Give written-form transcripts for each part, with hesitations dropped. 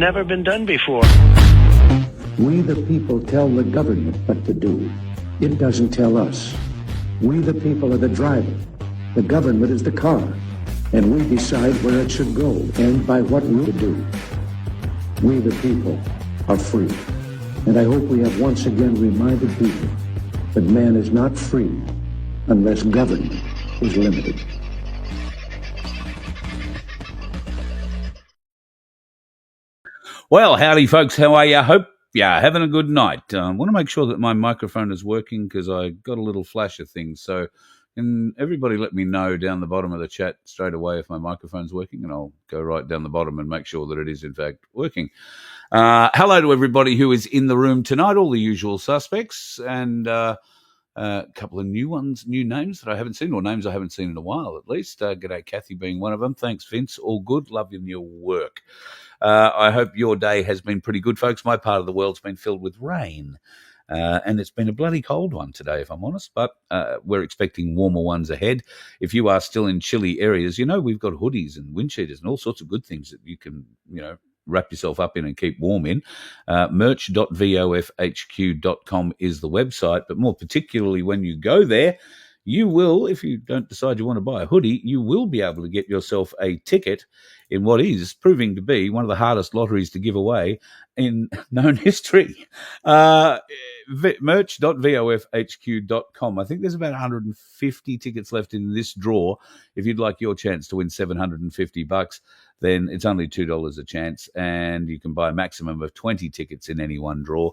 never been done before. We the people tell the government what to do. It doesn't tell us. We the people are the driver. The government is the car. And we decide where it should go and by what route to do. We the people are free. And I hope we have once again reminded people that man is not free unless government is limited. Well, howdy, folks. How are you? Hope you're having a good night. I want to make sure that my microphone is working because I got a little flash of things. So can everybody let me know down the bottom of the chat straight away if my microphone's working, and I'll go right down the bottom and make sure that it is, in fact, working. Hello to everybody who is in the room tonight, all the usual suspects, and a couple of new names that I haven't seen, or names I haven't seen in a while at least. G'day, Kathy being one of them. Thanks, Vince. All good. Loving your work. I hope your day has been pretty good, folks. My part of the world's been filled with rain, and it's been a bloody cold one today, if I'm honest, but we're expecting warmer ones ahead. If you are still in chilly areas, you know we've got hoodies and wind cheaters and all sorts of good things that you can, wrap yourself up in and keep warm in. Merch.vofhq.com is the website, but more particularly when you go there, you will, if you don't decide you want to buy a hoodie, you will be able to get yourself a ticket in what is proving to be one of the hardest lotteries to give away in known history. Merch.vofhq.com. I think there's about 150 tickets left in this draw. If you'd like your chance to win $750, then it's only $2 a chance, and you can buy a maximum of 20 tickets in any one draw.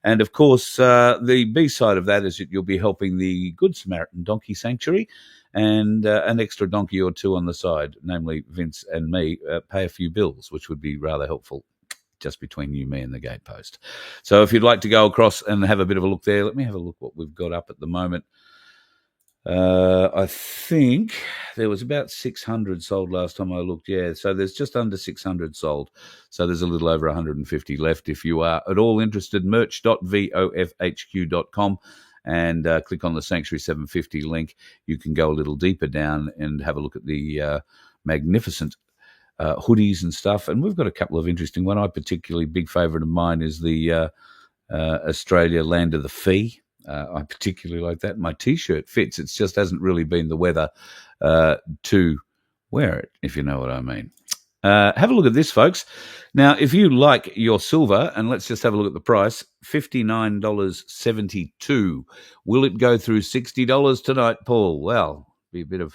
And, of course, the B-side of that is that you'll be helping the Good Samaritan Donkey Sanctuary, and an extra donkey or two on the side, namely Vince and me, pay a few bills, which would be rather helpful just between you, me, and the gatepost. So if you'd like to go across and have a bit of a look there, let me have a look what we've got up at the moment. I think there was about 600 sold last time I looked. Yeah, so there's just under 600 sold. So there's a little over 150 left. If you are at all interested, merch.vofhq.com, and click on the Sanctuary 750 link. You can go a little deeper down and have a look at the magnificent hoodies and stuff. And we've got a couple of interesting ones. A particularly big favourite of mine is the Australia Land of the Fee. I particularly like that. My T-shirt fits. It just hasn't really been the weather to wear it, if you know what I mean. Have a look at this, folks. Now, if you like your silver, and let's just have a look at the price, $59.72. Will it go through $60 tonight, Paul? Well, there'll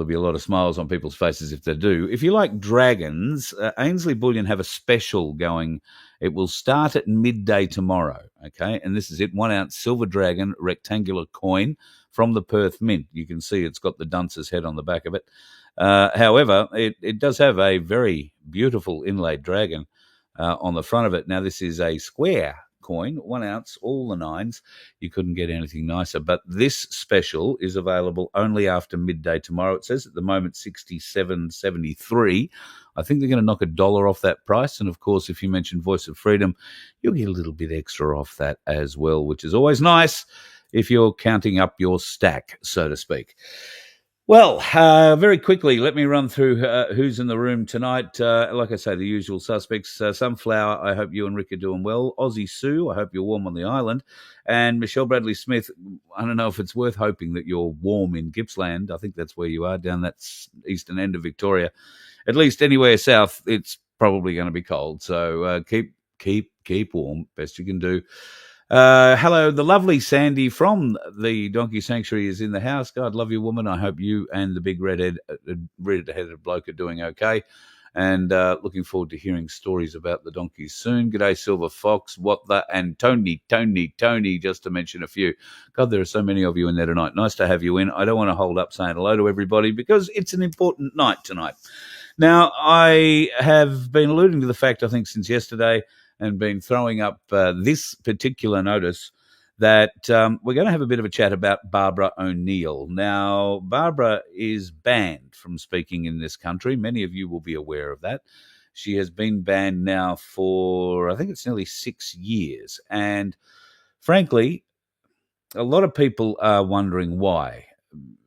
be a lot of smiles on people's faces if they do. If you like dragons, Ainsley Bullion have a special going. It will start at midday tomorrow, okay? And this is it, 1 ounce silver dragon rectangular coin from the Perth Mint. You can see it's got the dunce's head on the back of it. However, it does have a very beautiful inlaid dragon on the front of it. Now, this is a square coin, 1 ounce, all the nines. You couldn't get anything nicer. But this special is available only after midday tomorrow. It says at the moment $67.73. I think they're going to knock $1 off that price. And, of course, if you mention Voice of Freedom, you'll get a little bit extra off that as well, which is always nice if you're counting up your stack, so to speak. Well, very quickly, let me run through who's in the room tonight. Like I say, the usual suspects. Sunflower, I hope you and Rick are doing well. Aussie Sue, I hope you're warm on the island. And Michelle Bradley Smith, I don't know if it's worth hoping that you're warm in Gippsland. I think that's where you are, down that eastern end of Victoria. At least anywhere south, it's probably going to be cold. So keep warm, best you can do. Hello, the lovely Sandy from the Donkey Sanctuary is in the house. God love you, woman. I hope you and the big redheaded bloke are doing okay. And looking forward to hearing stories about the donkeys soon. G'day, Silver Fox, and Tony, just to mention a few. God, there are so many of you in there tonight. Nice to have you in. I don't want to hold up saying hello to everybody because it's an important night tonight. Now, I have been alluding to the fact, I think, since yesterday, and been throwing up this particular notice that we're going to have a bit of a chat about Barbara O'Neill. Now, Barbara is banned from speaking in this country. Many of you will be aware of that. She has been banned now for, I think it's nearly 6 years. And frankly, a lot of people are wondering why.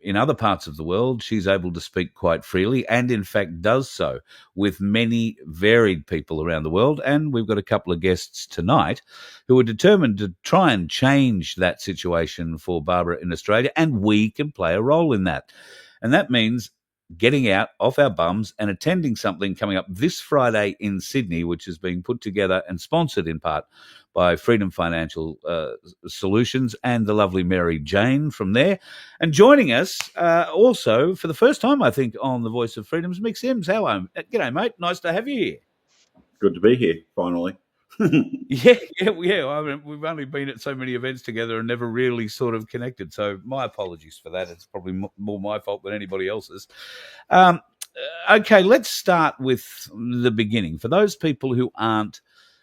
in other parts of the world, she's able to speak quite freely and, in fact, does so with many varied people around the world. And we've got a couple of guests tonight who are determined to try and change that situation for Barbara in Australia, and we can play a role in that. And that means getting out off our bums and attending something coming up this Friday in Sydney, which is being put together and sponsored in part by Freedom Financial Solutions and the lovely Mary-Jane from there. And joining us also for the first time, I think, on The Voice of Freedom's Myk Simms. How are you? G'day, mate. Nice to have you here. Good to be here, finally. Yeah. I mean, we've only been at so many events together and never really sort of connected. So my apologies for that. It's probably more my fault than anybody else's. Okay, let's start with the beginning. For those people who aren't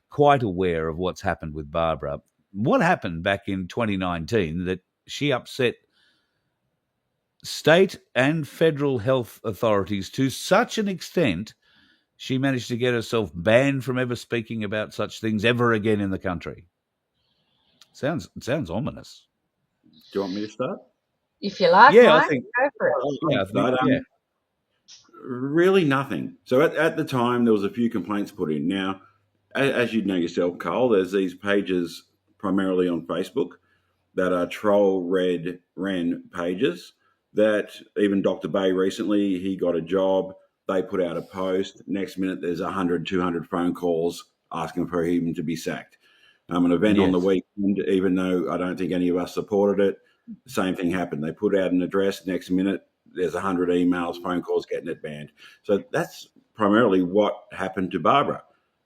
quite aware of what's happened with Barbara, what happened back in 2019 that she upset state and federal health authorities to such an extent she managed to get herself banned from ever speaking about such things ever again in the country? Sounds ominous. Do you want me to start? If you like, Yeah, Mike, I think. go for it. Yeah, Really nothing. So at the time, there was a few complaints put in. Now, as you know yourself, Carl, there's these pages primarily on Facebook that are ran pages that even Dr. Bay recently, he got a job. They put out a post. Next minute, there's 100, 200 phone calls asking for him to be sacked. An event on the weekend, even though I don't think any of us supported it, the same thing happened. They put out an address. Next minute, there's 100 emails, phone calls getting it banned. So that's primarily what happened to Barbara.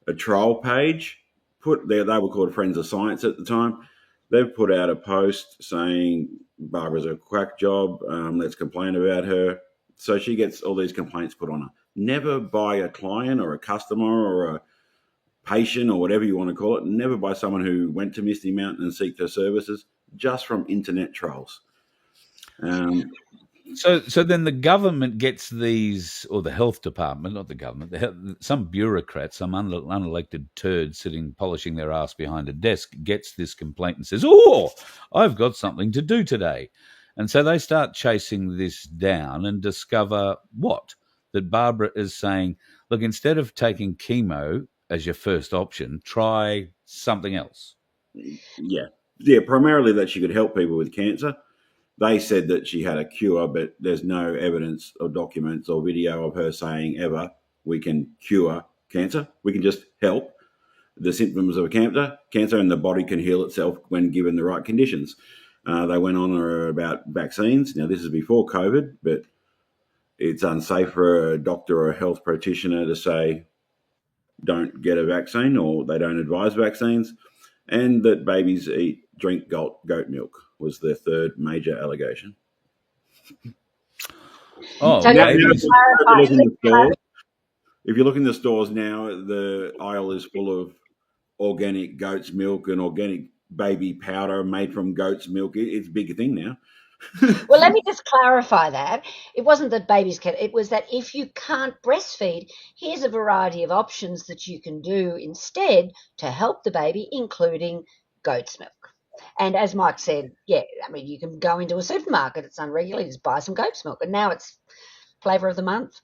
A troll page, they were called Friends of Science at the time. They've put out a post saying Barbara's a quack job, let's complain about her. So she gets all these complaints put on her. Never by a client or a customer or a patient or whatever you want to call it, never by someone who went to Misty Mountain and seek their services, just from internet trolls. So then the government gets these, or the health department, not the government, some bureaucrat, some unelected turd sitting polishing their ass behind a desk gets this complaint and says, "Oh, I've got something to do today." And so they start chasing this down and discover what? That Barbara is saying, look, instead of taking chemo as your first option, try something else. Yeah, primarily that she could help people with cancer. They said that she had a cure, but there's no evidence or documents or video of her saying ever, we can cure cancer. We can just help the symptoms of cancer, and the body can heal itself when given the right conditions. They went on about vaccines. Now, this is before COVID, but it's unsafe for a doctor or a health practitioner to say, don't get a vaccine, or they don't advise vaccines, and that babies drink goat milk was their third major allegation. Oh, so if you look in the stores now, the aisle is full of organic goat's milk and organic baby powder made from goat's milk. It's a big thing now. Well, let me just clarify that. It wasn't that babies can, it was that if you can't breastfeed, here's a variety of options that you can do instead to help the baby, including goat's milk. And as Mike said, yeah, I mean, you can go into a supermarket, it's unregulated, just buy some goat's milk. And now it's flavour of the month.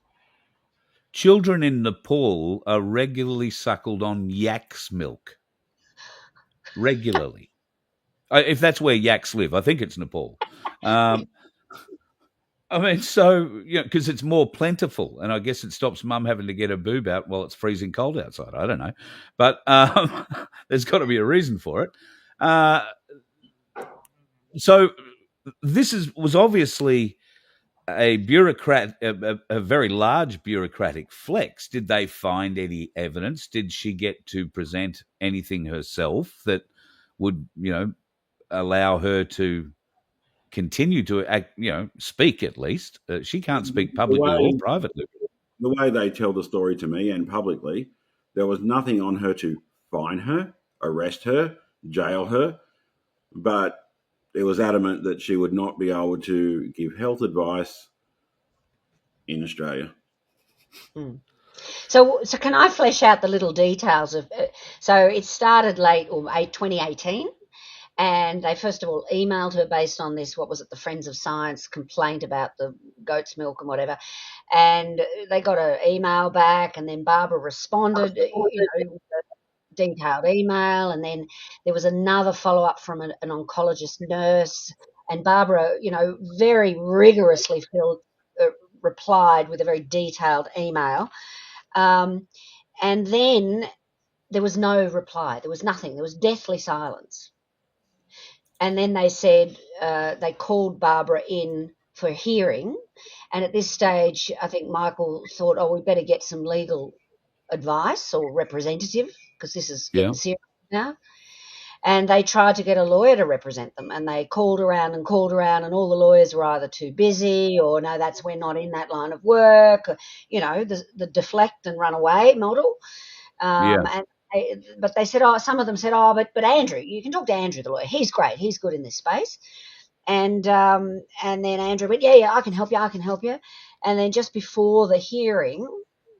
Children in Nepal are regularly suckled on yak's milk. Regularly. If that's where yaks live, I think it's Nepal. I mean, so, because it's more plentiful, and I guess it stops mum having to get her boob out while it's freezing cold outside. I don't know. But there's got to be a reason for it. So this was obviously a very large bureaucratic flex. Did they find any evidence? Did she get to present anything herself that would, allow her to continue to act, speak at least? She can't speak publicly or privately. The way they tell the story to me and publicly, there was nothing on her to fine her, arrest her, jail her, but it was adamant that she would not be able to give health advice in Australia. So can I flesh out the little details of? So it started late 2018, And they first of all emailed her based on this, what was it, the Friends of Science complaint about the goat's milk and whatever. And they got an email back, and then Barbara responded, with a detailed email. And then there was another follow-up from an oncologist nurse. And Barbara, very rigorously replied with a very detailed email. And then there was no reply. There was nothing. There was deathly silence. And then they said they called Barbara in for hearing. And at this stage, I think Michael thought, we better get some legal advice or representative, because this is getting serious now. And they tried to get a lawyer to represent them, and they called around, and all the lawyers were either too busy or, no, we're not in that line of work, the deflect and run away model. But they said, some of them said, but Andrew, you can talk to Andrew, the lawyer. He's great. He's good in this space. And then Andrew went, yeah, I can help you. And then just before the hearing,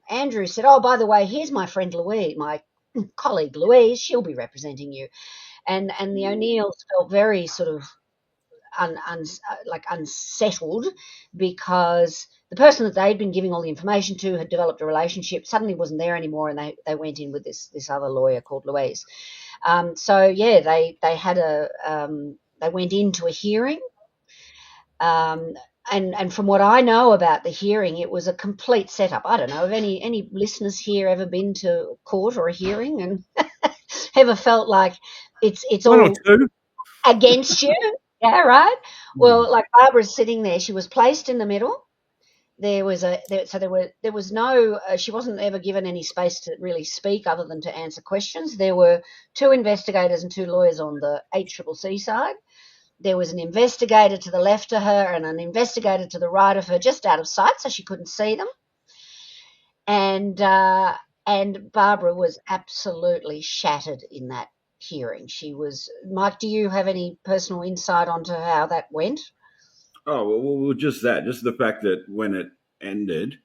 Andrew said, by the way, here's my friend Louise, my colleague Louise. She'll be representing you. And the O'Neills felt very sort of unsettled, because the person that they'd been giving all the information to had developed a relationship, suddenly wasn't there anymore, and they went in with this other lawyer called Louise. They went into a hearing, and from what I know about the hearing, it was a complete setup. I don't know if any listeners here ever been to court or a hearing and ever felt like it's all against you. Yeah, right. Well, like Barbara's sitting there, she was placed in the middle. There was no, she wasn't ever given any space to really speak other than to answer questions. There were 2 investigators and 2 lawyers on the HCCC side. There was an investigator to the left of her and an investigator to the right of her, just out of sight, so she couldn't see them. And Barbara was absolutely shattered in that hearing. She was. Mike, do you have any personal insight onto how that went? Well, just the fact that when it ended,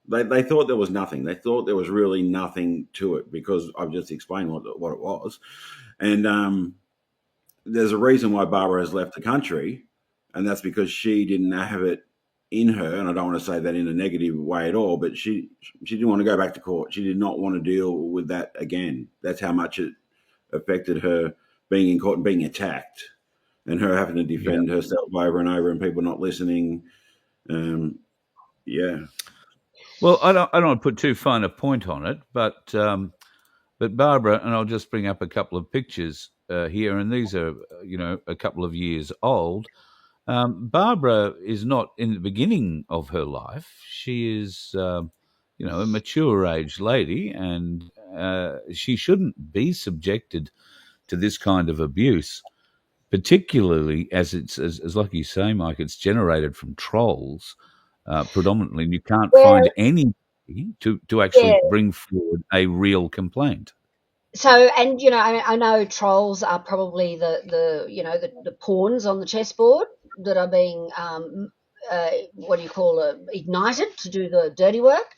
they thought there was nothing. They thought there was really nothing to it, because I've just explained what it was. And there's a reason why Barbara has left the country, and that's because she didn't have it in her, and I don't want to say that in a negative way at all, but she didn't want to go back to court. She did not want to deal with that again. That's how much it affected her, being in court and being attacked, and her having to defend herself over and over, and people not listening. Well, I don't want to put too fine a point on it, but Barbara, and I'll just bring up a couple of pictures here, and these are a couple of years old. Barbara is not in the beginning of her life. She is, a mature age lady, and she shouldn't be subjected to this kind of abuse, particularly as it's, as like you say, Mike, it's generated from trolls predominantly, and you can't find anybody to actually bring forward a real complaint. So, and I know trolls are probably the pawns on the chessboard that are being ignited to do the dirty work.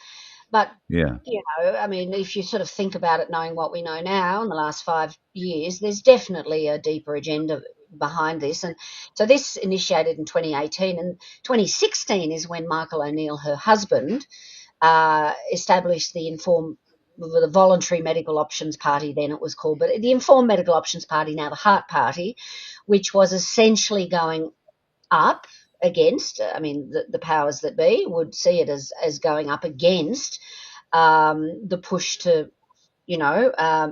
But if you sort of think about it, knowing what we know now in the last 5 years, there's definitely a deeper agenda behind this. And so this initiated in 2018, and 2016 is when Michael O'Neill, her husband, established the Voluntary Medical Options Party, then it was called, but the Informed Medical Options Party, now the Heart Party, which was essentially going up against, the powers that be would see it as going up against the push to,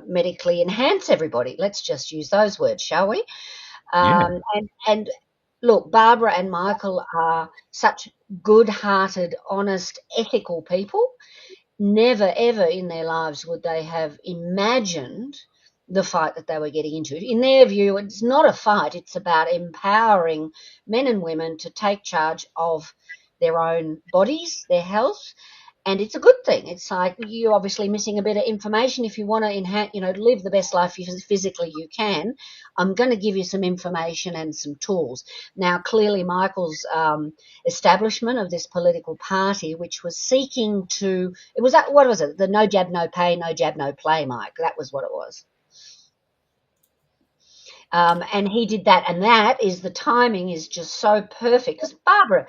medically enhance everybody. Let's just use those words, shall we? And look, Barbara and Michael are such good-hearted, honest, ethical people. Never, ever in their lives would they have imagined the fight that they were getting into. In their view, it's not a fight. It's about empowering men and women to take charge of their own bodies, their health, and it's a good thing. It's like, you're obviously missing a bit of information. If you want to live the best life physically you can, I'm going to give you some information and some tools. Now, clearly, Michael's establishment of this political party, which was seeking to, what was it? The no jab, no pay, no jab, no play, Mike. That was what it was. And he did that, and that is the timing is just so perfect because Barbara,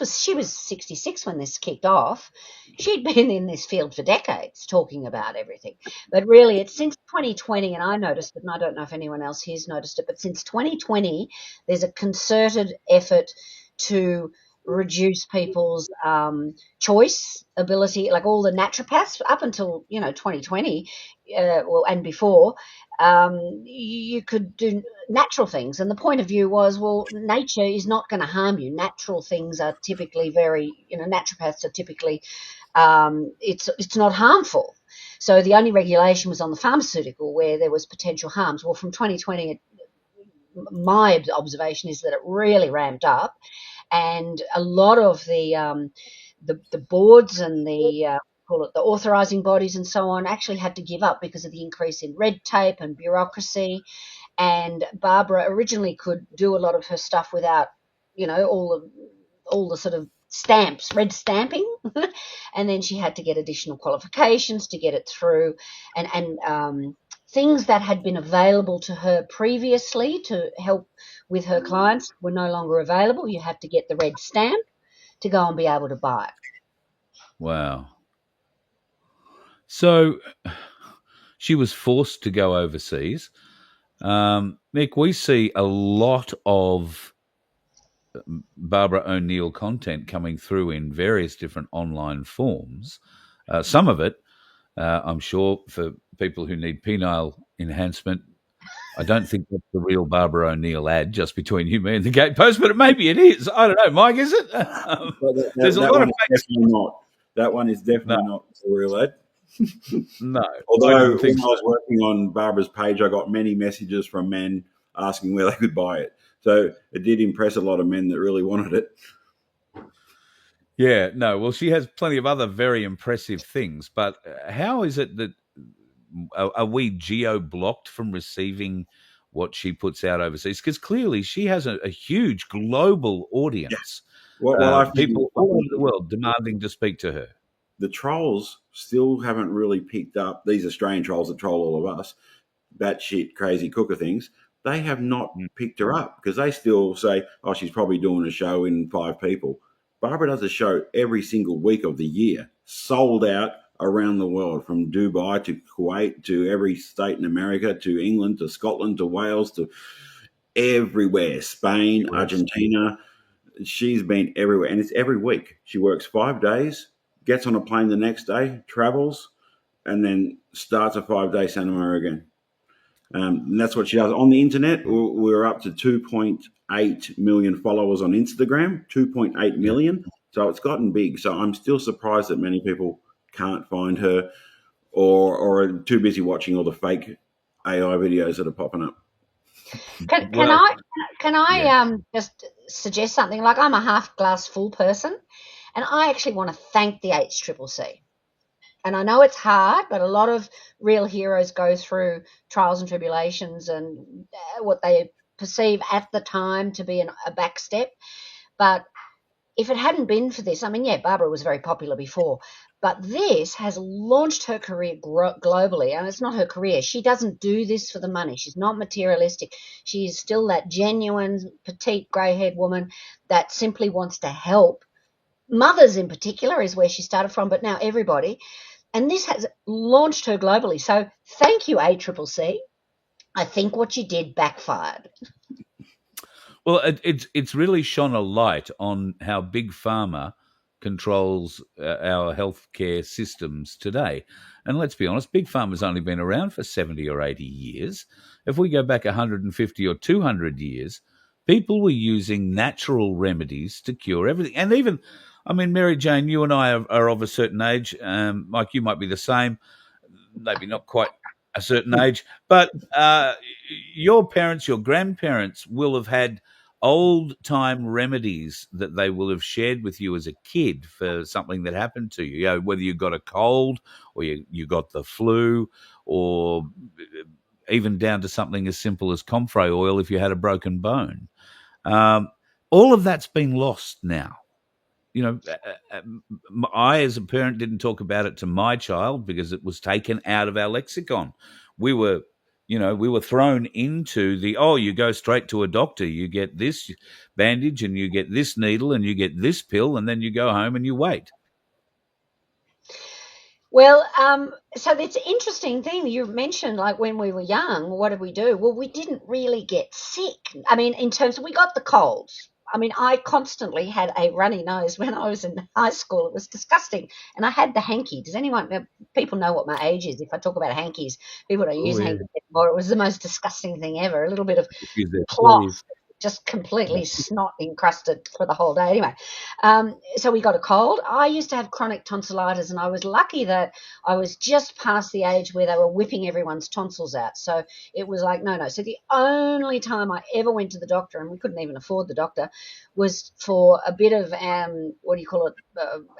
she was 66 when this kicked off. She'd been in this field for decades talking about everything, but really it's since 2020, and I noticed it, and I don't know if anyone else here's noticed it, but since 2020, there's a concerted effort to reduce people's choice ability, like all the naturopaths up until 2020, and before, you could do natural things, and the point of view was, well, nature is not going to harm you. Natural things are typically naturopaths are typically it's not harmful. So the only regulation was on the pharmaceutical where there was potential harms. Well, from 2020, my observation is that it really ramped up, and a lot of the boards and the call it the authorising bodies and so on actually had to give up because of the increase in red tape and bureaucracy. And Barbara originally could do a lot of her stuff without, all the sort of stamps, red stamping, and then she had to get additional qualifications to get it through, and things that had been available to her previously to help with her clients were no longer available. You had to get the red stamp to go and be able to buy it. Wow. So she was forced to go overseas. Mick, we see a lot of Barbara O'Neill content coming through in various different online forms. Some of it, I'm sure, for people who need penile enhancement, I don't think that's the real Barbara O'Neill ad, just between you, me, and the gatepost, but maybe it is. I don't know, Mike, is it? There's a lot of definitely not. That one is definitely not the real ad. No. Although when I was working on Barbara's page, I got many messages from men asking where they could buy it. So it did impress a lot of men that really wanted it. Yeah, no. Well, she has plenty of other very impressive things. But how is it that are we geo-blocked from receiving what she puts out overseas? Because clearly she has a huge global audience. Yeah. Well, people all over the world demanding to speak to her. The trolls still haven't really picked up, these Australian trolls that troll all of us, batshit crazy cooker things. They have not picked her up because they still say, oh, she's probably doing a show in 5 people. Barbara does a show every single week of the year, sold out around the world, from Dubai to Kuwait to every state in America to England to Scotland to Wales to everywhere, Spain, Argentina. She's been everywhere, and it's every week. She works 5 days, gets on a plane the next day, travels, and then starts a 5-day seminar again. And that's what she does. On the internet, we're up to 2.8 million followers on Instagram, 2.8 million. So it's gotten big. So I'm still surprised that many people can't find her or are too busy watching all the fake AI videos that are popping up. Can I just suggest something? Like, I'm a half glass full person, and I actually want to thank the HCCC. And I know it's hard, but a lot of real heroes go through trials and tribulations and what they perceive at the time to be a backstep. But if it hadn't been for this, I mean, yeah, Barbara was very popular before, but this has launched her career globally. And it's not her career. She doesn't do this for the money. She's not materialistic. She is still that genuine, petite, grey-haired woman that simply wants to help. Mothers in particular is where she started from, but now everybody. And this has launched her globally. So thank you, ACCC. I think what you did backfired. Well, it's really shone a light on how Big Pharma controls our healthcare systems today. And let's be honest, Big Pharma's only been around for 70 or 80 years. If we go back 150 or 200 years, people were using natural remedies to cure everything. And even, I mean, Mary-Jane, you and I are of a certain age. Mike, you might be the same, maybe not quite a certain age. But your parents, your grandparents will have had old-time remedies that they will have shared with you as a kid for something that happened to you. You know, whether you got a cold or you got the flu, or even down to something as simple as comfrey oil if you had a broken bone. All of that's been lost now. You know, I as a parent didn't talk about it to my child because it was taken out of our lexicon. We were we were thrown into you go straight to a doctor, you get this bandage and you get this needle and you get this pill, and then you go home and you wait. Well, so that's an interesting thing you mentioned, like when we were young, what did we do? Well, we didn't really get sick. I mean, in terms of, we got the colds. I mean, I constantly had a runny nose when I was in high school. It was disgusting. And I had the hanky. People know what my age is. If I talk about hankies, people don't use hankies anymore. It was the most disgusting thing ever. A little bit of Excuse that, cloth, please. just completely snot encrusted for the whole day. Anyway, so we got a cold. I used to have chronic tonsillitis, and I was lucky that I was just past the age where they were whipping everyone's tonsils out. So it was like, no. So the only time I ever went to the doctor, and we couldn't even afford the doctor, was for a bit of,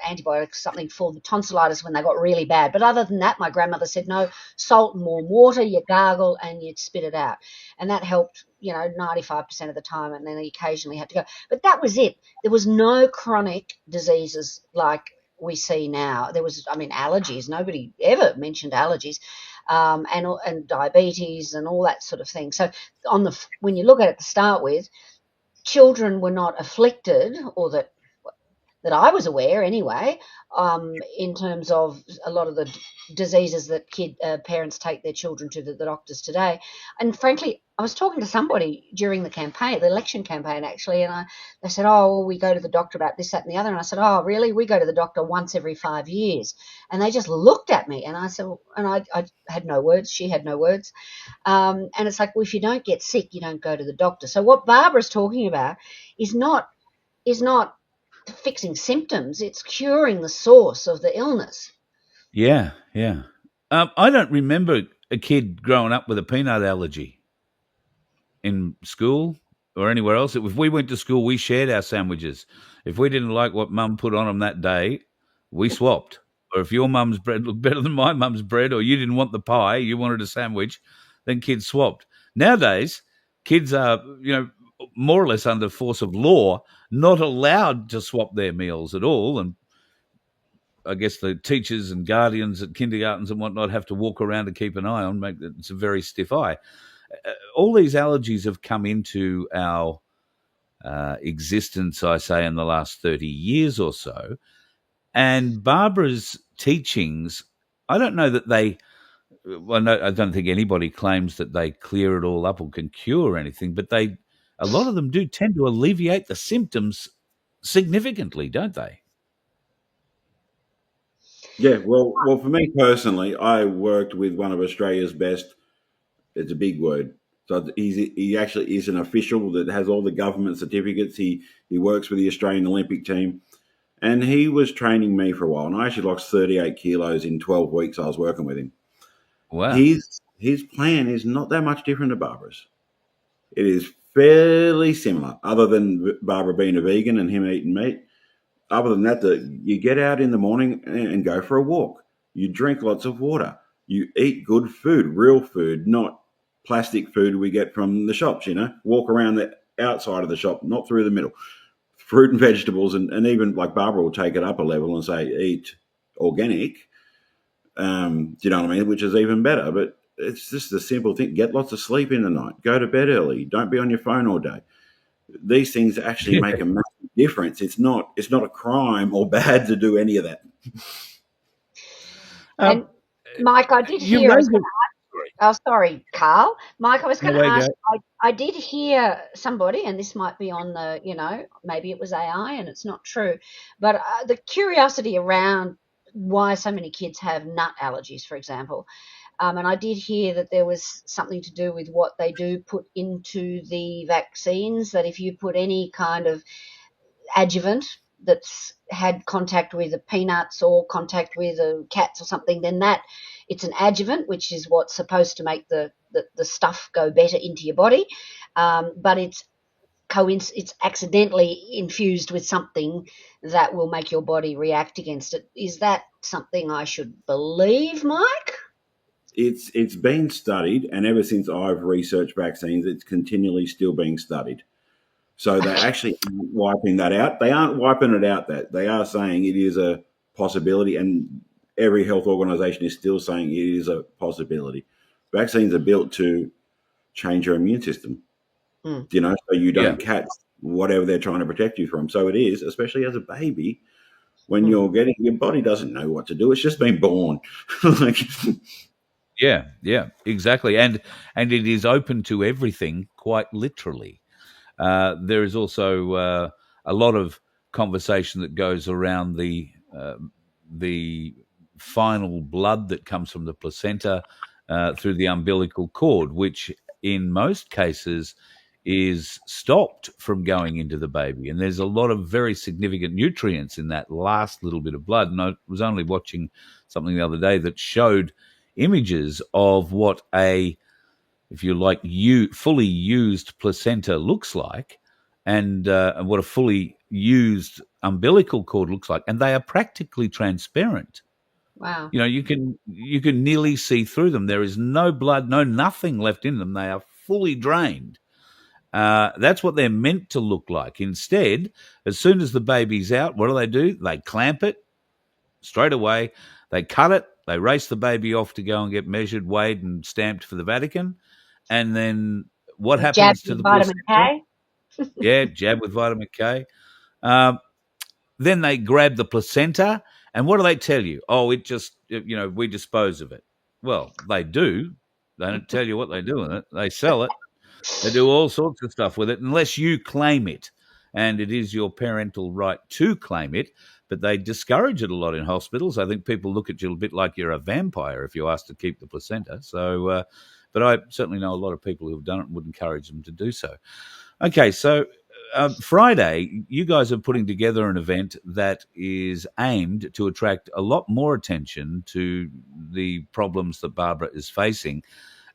antibiotics, something for the tonsillitis when they got really bad. But other than that, my grandmother said, no, salt and warm water, you gargle and you'd spit it out. And that helped, 95% of the time, and then I occasionally had to go. But that was it. There was no chronic diseases like we see now. There was, allergies. Nobody ever mentioned allergies, and diabetes and all that sort of thing. So when you look at it to start with, children were not afflicted, or that I was aware anyway, in terms of a lot of the diseases that parents take their children to the doctors today. And frankly, I was talking to somebody during the election campaign actually, and they said, oh, well, we go to the doctor about this, that and the other. And I said, oh, really? We go to the doctor once every 5 years. And they just looked at me, and I said, and I had no words. She had no words. And it's like, well, if you don't get sick, you don't go to the doctor. So what Barbara's talking about is not fixing symptoms, it's curing the source of the illness. Yeah. I don't remember a kid growing up with a peanut allergy in school or anywhere else. If we went to school, we shared our sandwiches. If we didn't like what Mum put on them that day, we swapped. Or if your mum's bread looked better than my mum's bread, or you didn't want the pie, you wanted a sandwich, then kids swapped. Nowadays, kids are, more or less under force of law, not allowed to swap their meals at all. And I guess the teachers and guardians at kindergartens and whatnot have to walk around to keep an eye on. It's a very stiff eye. All these allergies have come into our existence, I say, in the last 30 years or so. And Barbara's teachings, I don't know that I don't think anybody claims that they clear it all up or can cure anything, but a lot of them do tend to alleviate the symptoms significantly, don't they? Yeah, well, for me personally, I worked with one of Australia's best. It's a big word. So he actually is an official that has all the government certificates. He works with the Australian Olympic team, and he was training me for a while. And I actually lost 38 kilos in 12 weeks. I was working with him. Wow. His plan is not that much different to Barbara's. It is fairly similar, other than Barbara being a vegan and him eating meat. Other than that, you get out in the morning and go for a walk. You drink lots of water. You eat good food, real food, not plastic food we get from the shops, Walk around the outside of the shop, not through the middle. Fruit and vegetables, and even like Barbara will take it up a level and say, eat organic. Do you know what I mean? Which is even better. But it's just a simple thing. Get lots of sleep in the night. Go to bed early. Don't be on your phone all day. These things actually make a massive difference. It's not a crime or bad to do any of that. And Mike, I did hear. Oh, sorry, Carl. Mike, I was going to ask. I did hear somebody, and this might be on the, maybe it was AI, and it's not true, but the curiosity around why so many kids have nut allergies, for example. And I did hear that there was something to do with what they do put into the vaccines, that if you put any kind of adjuvant that's had contact with the peanuts or contact with the cats or something, then it's an adjuvant, which is what's supposed to make the stuff go better into your body. But it's accidentally infused with something that will make your body react against it. Is that something I should believe, Mike? It's been studied, and ever since I've researched vaccines, it's continually still being studied. So they're actually wiping that out. They aren't wiping it out. That they are saying it is a possibility, and every health organisation is still saying it is a possibility. Vaccines are built to change your immune system, Mm. so you Yeah. don't catch whatever they're trying to protect you from. So it is, especially as a baby, when Mm. you're getting, your body doesn't know what to do. It's just been born. Like, Yeah, exactly. And it is open to everything, quite literally. There is also a lot of conversation that goes around the final blood that comes from the placenta through the umbilical cord, which in most cases is stopped from going into the baby. And there's a lot of very significant nutrients in that last little bit of blood. And I was only watching something the other day that showed images of what if you like, fully used placenta looks like, and what a fully used umbilical cord looks like, and they are practically transparent. Wow. You can nearly see through them. There is no blood, no nothing left in them. They are fully drained. That's what they're meant to look like. Instead, as soon as the baby's out, what do? They clamp it straight away. They cut it. They race the baby off to go and get measured, weighed, and stamped for the Vatican. And then what Jab happens to with the vitamin placenta? K. Yeah, jab with vitamin K. Um, then they grab the placenta, and what do they tell you? Oh, it just, we dispose of it. Well, they do. They don't tell you what they do with it. They sell it. They do all sorts of stuff with it unless you claim it. And it is your parental right to claim it, but they discourage it a lot in hospitals. I think people look at you a bit like you're a vampire if you ask to keep the placenta. So, but I certainly know a lot of people who've done it and would encourage them to do so. Okay, so Friday, you guys are putting together an event that is aimed to attract a lot more attention to the problems that Barbara is facing.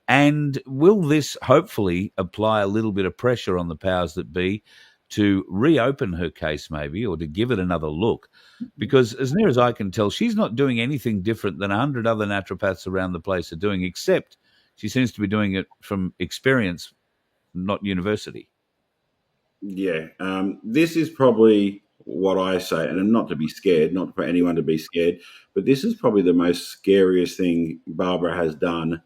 And will this hopefully apply a little bit of pressure on the powers that be to reopen her case, maybe, or to give it another look? Because as near as I can tell, she's not doing anything different than 100 other naturopaths around the place are doing, except she seems to be doing it from experience, not university. yeah, this is probably what I say, and not to be scared, not for anyone to be scared, but this is probably the most scariest thing Barbara has done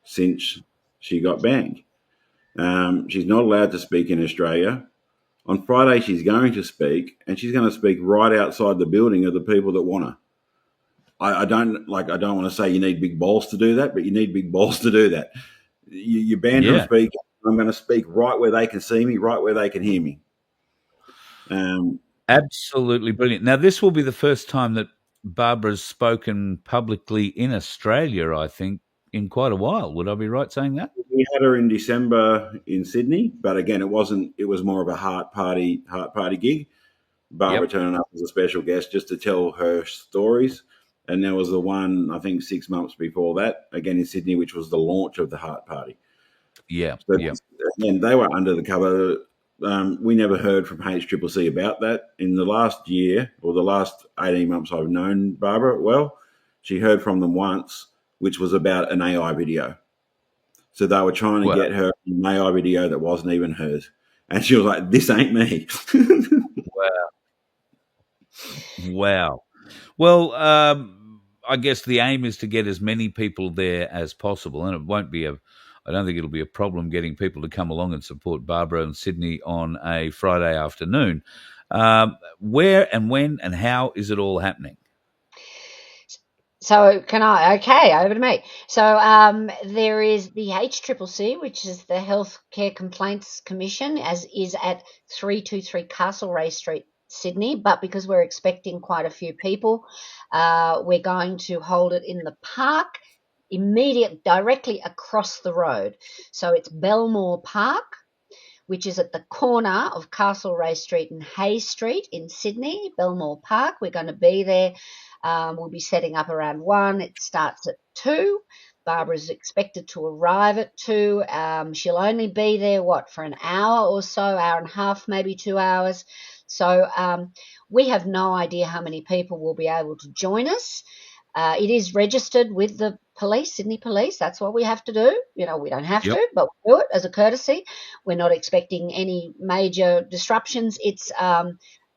since she got banned. She's not allowed to speak in Australia. On Friday, she's going to speak, and she's going to speak right outside the building of the people that want her. I don't want to say you need big balls to do that, but you need big balls to do that. You're banned from speaking. I'm going to speak right where they can see me, right where they can hear me. Absolutely brilliant. Now, this will be the first time that Barbara's spoken publicly in Australia, I think, in quite a while. Would I be right saying that? We had her in December in Sydney, but again, it wasn't. It was more of a heart party gig. Barbara turning up as a special guest just to tell her stories. And there was the one, I think, 6 months before that, again in Sydney, which was the launch of the Heart Party. Yeah. And they were under the cover. We never heard from HCCC about that. In the last year, or the last 18 months I've known Barbara well, she heard from them once, which was about an AI video. So they were trying to get her an AI video that wasn't even hers. And she was like, this ain't me. Wow. Well, I guess the aim is to get as many people there as possible, and it won't be I don't think it'll be a problem getting people to come along and support Barbara in Sydney on a Friday afternoon. Where and when and how is it all happening? So okay, over to me. So there is the HCCC, which is the Healthcare Complaints Commission, as is at 323 Castlereagh Street, Sydney. But because we're expecting quite a few people, we're going to hold it in the park, directly across the road. So it's Belmore Park, which is at the corner of Castlereagh Street and Hay Street in Sydney, Belmore Park. We're going to be there. We'll be setting up around 1. It starts at 2. Barbara's expected to arrive at 2. She'll only be there, for an hour or so, hour and a half, maybe 2 hours. So we have no idea how many people will be able to join us. It is registered with the police, Sydney Police. That's what we have to do. We don't have to, but we do it as a courtesy. We're not expecting any major disruptions. It's a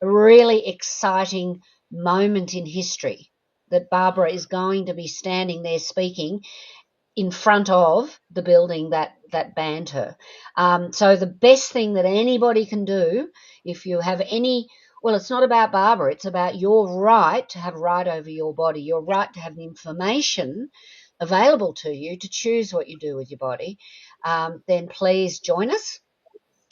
really exciting moment in history that Barbara is going to be standing there speaking. in front of the building that banned her. So the best thing that anybody can do, if you have any, well, it's not about Barbara, it's about your right to have right over your body, your right to have the information available to you to choose what you do with your body, then please join us.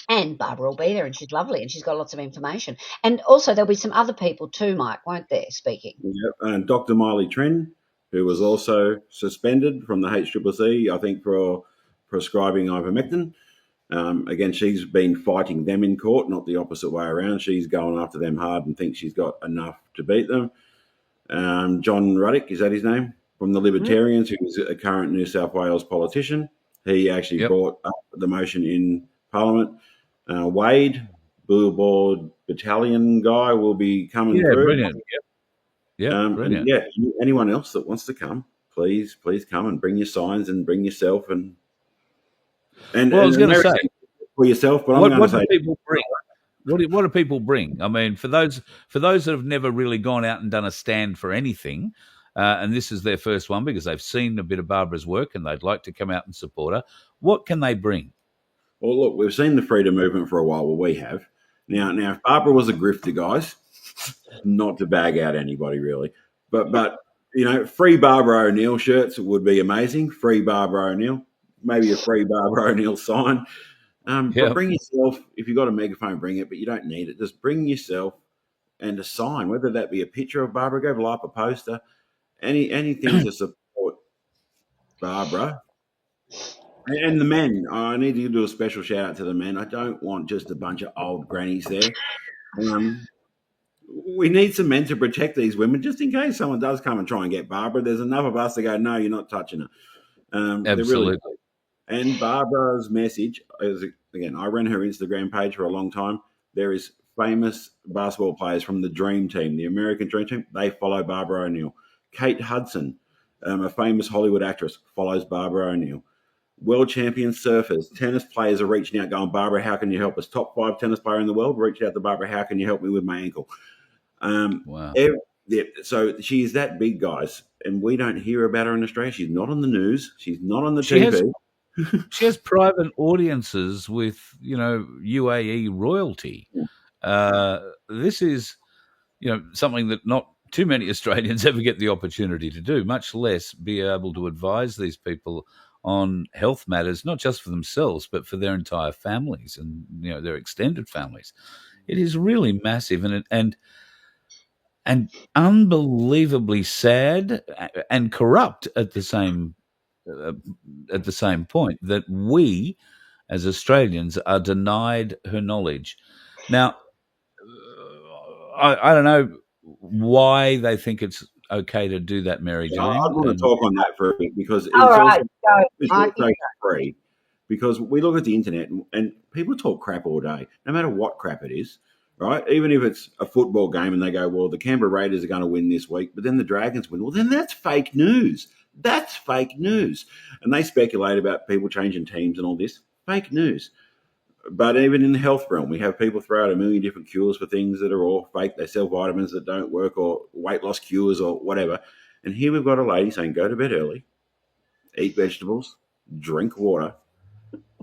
And Barbara will be there, and she's lovely, and she's got lots of information. And also there'll be some other people too, Mike, won't there, speaking? Yep. And Dr. Miley Trin, who was also suspended from the HCCC, I think, for prescribing ivermectin. Again, she's been fighting them in court, not the opposite way around. She's going after them hard and thinks she's got enough to beat them. John Ruddick, is that his name? From the Libertarians, who is a current New South Wales politician. He actually brought up the motion in Parliament. Wade, Liebold battalion guy, will be coming through. Brilliant. Brilliant. And anyone else that wants to come, please come and bring your signs and bring yourself and well, I was going to say for yourself, but what, I'm going to say people bring. What do people bring? I mean, for those that have never really gone out and done a stand for anything, and this is their first one because they've seen a bit of Barbara's work and they'd like to come out and support her, what can they bring? Well, look, we've seen the freedom movement for a while. Well, we have. Now, if Barbara was a grifter, guys, not to bag out anybody really, but free Barbara O'Neill shirts would be amazing. Free Barbara O'Neill, maybe a free Barbara O'Neill sign. But bring yourself, if you've got a megaphone, bring it, but you don't need it. Just bring yourself and a sign, whether that be a picture of Barbara, go up a poster, anything to support Barbara. And the men, I need to do a special shout out to the men. I don't want just a bunch of old grannies there. We need some men to protect these women, just in case someone does come and try and get Barbara. There's enough of us to go, no, you're not touching her. Absolutely. And Barbara's message is, again, I ran her Instagram page for a long time. There is famous basketball players from the Dream Team, the American Dream Team. They follow Barbara O'Neill. Kate Hudson, a famous Hollywood actress, follows Barbara O'Neill. World champion surfers, tennis players are reaching out going, Barbara, how can you help us? Top 5 tennis player in the world reached out to Barbara, how can you help me with my ankle? Wow. So she's that big, guys, and we don't hear about her in Australia. She's not on the news. She's not on the TV. She has private audiences with, UAE royalty. This is, something that not too many Australians ever get the opportunity to do, much less be able to advise these people on health matters, not just for themselves, but for their entire families and, their extended families. It is really massive and unbelievably sad and corrupt at the same point, that we as Australians are denied her knowledge. Now, I don't know why they think it's okay to do that, Mary-Jane. I want to talk on that for a bit because it's also free. Because we look at the internet and people talk crap all day, no matter what crap it is, right? Even if it's a football game and they go, well, the Canberra Raiders are going to win this week, but then the Dragons win. Well, then that's fake news. That's fake news. And they speculate about people changing teams and all this. Fake news. But even in the health realm, we have people throw out a million different cures for things that are all fake. They sell vitamins that don't work or weight loss cures or whatever. And here we've got a lady saying, go to bed early, eat vegetables, drink water,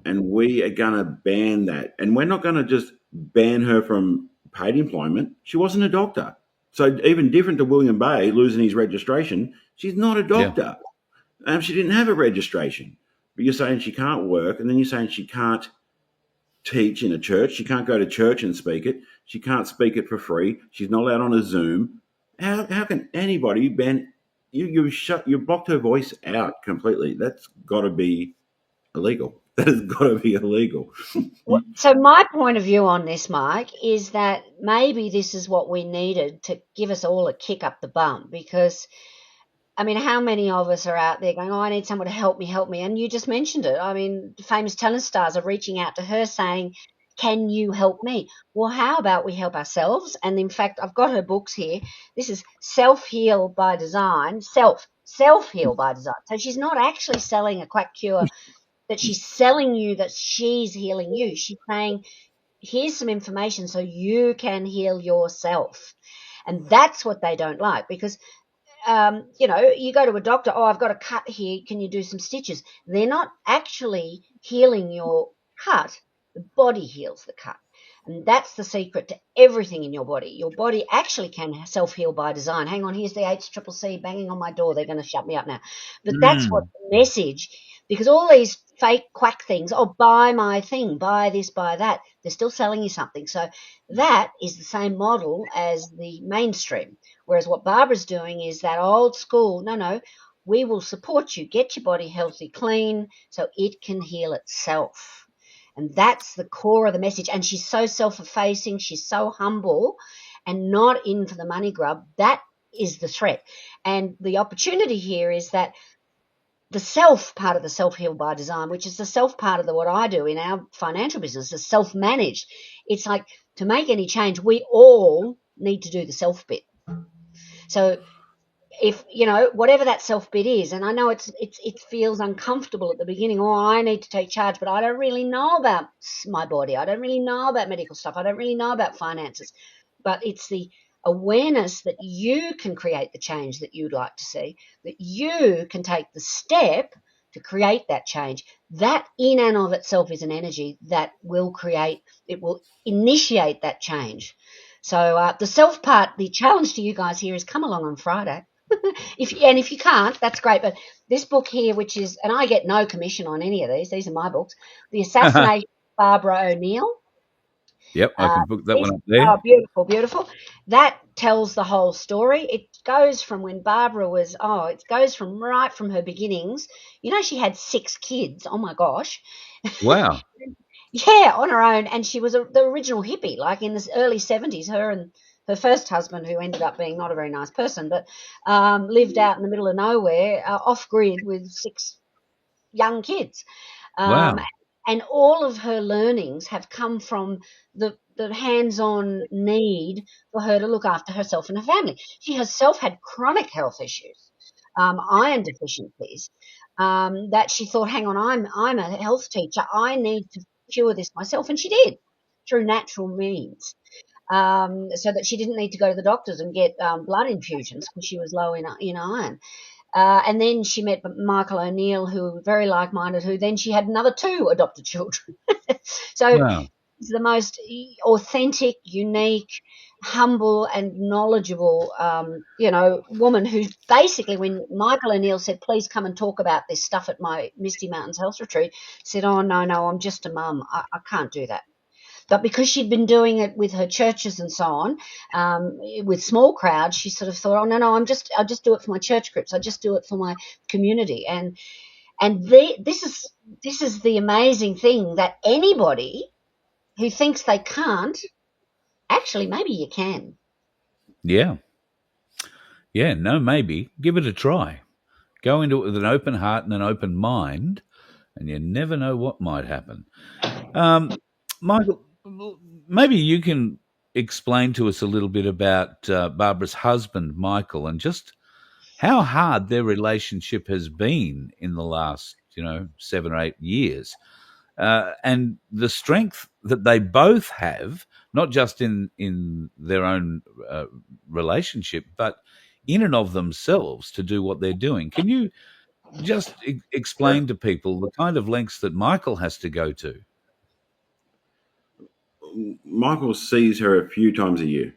and we are going to ban that. And we're not going to just ban her from paid employment. She wasn't a doctor. So even different to William Bay losing his registration, she's not a doctor. Yeah. She didn't have a registration. But you're saying she can't work, and then you're saying she can't teach in a church. She can't go to church and speak it. She can't speak it for free. She's not allowed on a Zoom. How can anybody ban you blocked her voice out completely? That's got to be illegal. That has got to be illegal. So my point of view on this, Mike, is that maybe this is what we needed to give us all a kick up the bum, because, I mean, how many of us are out there going, oh, I need someone to help me. And you just mentioned it. I mean, famous tennis stars are reaching out to her saying, can you help me? Well, how about we help ourselves? And in fact, I've got her books here. This is Self-Heal by Design, Self-Heal by Design. So she's not actually selling a quack cure that she's selling you, that she's healing you. She's saying, here's some information so you can heal yourself. And that's what they don't like, because you go to a doctor, oh, I've got a cut here, can you do some stitches? They're not actually healing your cut. The body heals the cut. And that's the secret to everything in your body. Your body actually can self-heal by design. Hang on, here's the HCCC banging on my door. They're going to shut me up now. But that's what the message, because all these fake quack things, oh, buy my thing, buy this, buy that, they're still selling you something. So that is the same model as the mainstream. Whereas what Barbara's doing is that old school, no, we will support you, get your body healthy, clean, so it can heal itself. And that's the core of the message. And she's so self-effacing, she's so humble and not in for the money grub. That is the threat. And the opportunity here is that the self part of the self-heal by design, which is the self part of what I do in our financial business, is self-managed. It's like, to make any change, we all need to do the self bit. So if, whatever that self bit is, and I know it feels uncomfortable at the beginning, oh, I need to take charge, but I don't really know about my body. I don't really know about medical stuff. I don't really know about finances. But it's the awareness that you can create the change that you'd like to see, that you can take the step to create that change. That in and of itself is an energy that will initiate that change. So the self part, the challenge to you guys here is come along on Friday. If you can't, that's great. But this book here, which is, and I get no commission on any of these are my books, The Assassination of Barbara O'Neill. Yep, I can book that one up there. Oh, beautiful, beautiful. That tells the whole story. It goes from when Barbara was, it goes from right from her beginnings. She had 6 kids. Oh, my gosh. Wow. Yeah, on her own. And she was the original hippie, like in the early 70s, her and her first husband, who ended up being not a very nice person, but lived out in the middle of nowhere, off-grid with 6 young kids. Wow. And all of her learnings have come from the hands-on need for her to look after herself and her family. She herself had chronic health issues, iron deficiencies, that she thought, hang on, I'm a health teacher. I need to cure this myself. And she did through natural means. So that she didn't need to go to the doctors and get blood infusions because she was low in iron. And then she met Michael O'Neill, who was very like-minded, who then she had another 2 adopted children. So wow. She's the most authentic, unique, humble and knowledgeable, woman who basically, when Michael O'Neill said, please come and talk about this stuff at my Misty Mountains Health Retreat, said, oh, no, I'm just a mum. I can't do that. But because she'd been doing it with her churches and so on, with small crowds, she sort of thought, oh, no, I'll just do it for my church groups. I just do it for my community. And this is the amazing thing, that anybody who thinks they can't, actually, maybe you can. Yeah. Yeah, no, maybe. Give it a try. Go into it with an open heart and an open mind, and you never know what might happen. Michael, maybe you can explain to us a little bit about Barbara's husband, Michael, and just how hard their relationship has been in the last, 7 or 8 years, and the strength that they both have, not just in their own relationship, but in and of themselves to do what they're doing. Can you just explain to people the kind of lengths that Michael has to go to? Michael sees her a few times a year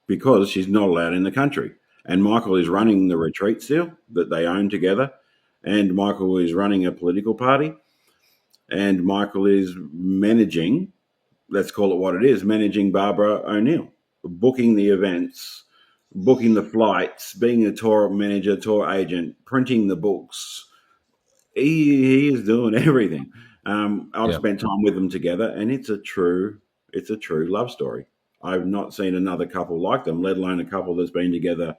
because she's not allowed in the country. And Michael is running the retreat still that they own together. And Michael is running a political party. And Michael is managing, let's call it what it is, managing Barbara O'Neill, booking the events, booking the flights, being a tour manager, tour agent, printing the books. He is doing everything. I've spent time with them together, and it's a true love story. I've not seen another couple like them, let alone a couple that's been together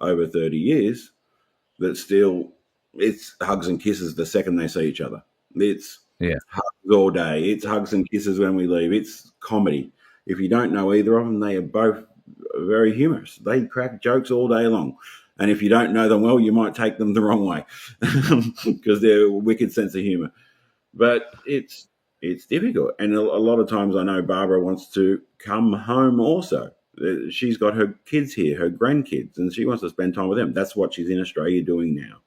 over 30 years, that still, it's hugs and kisses the second they see each other. It's hugs all day. It's hugs and kisses when we leave. It's comedy. If you don't know either of them, they are both very humorous. They crack jokes all day long. And if you don't know them well, you might take them the wrong way because they're a wicked sense of humor. But it's difficult. And a lot of times I know Barbara wants to come home also. She's got her kids here, her grandkids, and she wants to spend time with them. That's what she's in Australia doing now.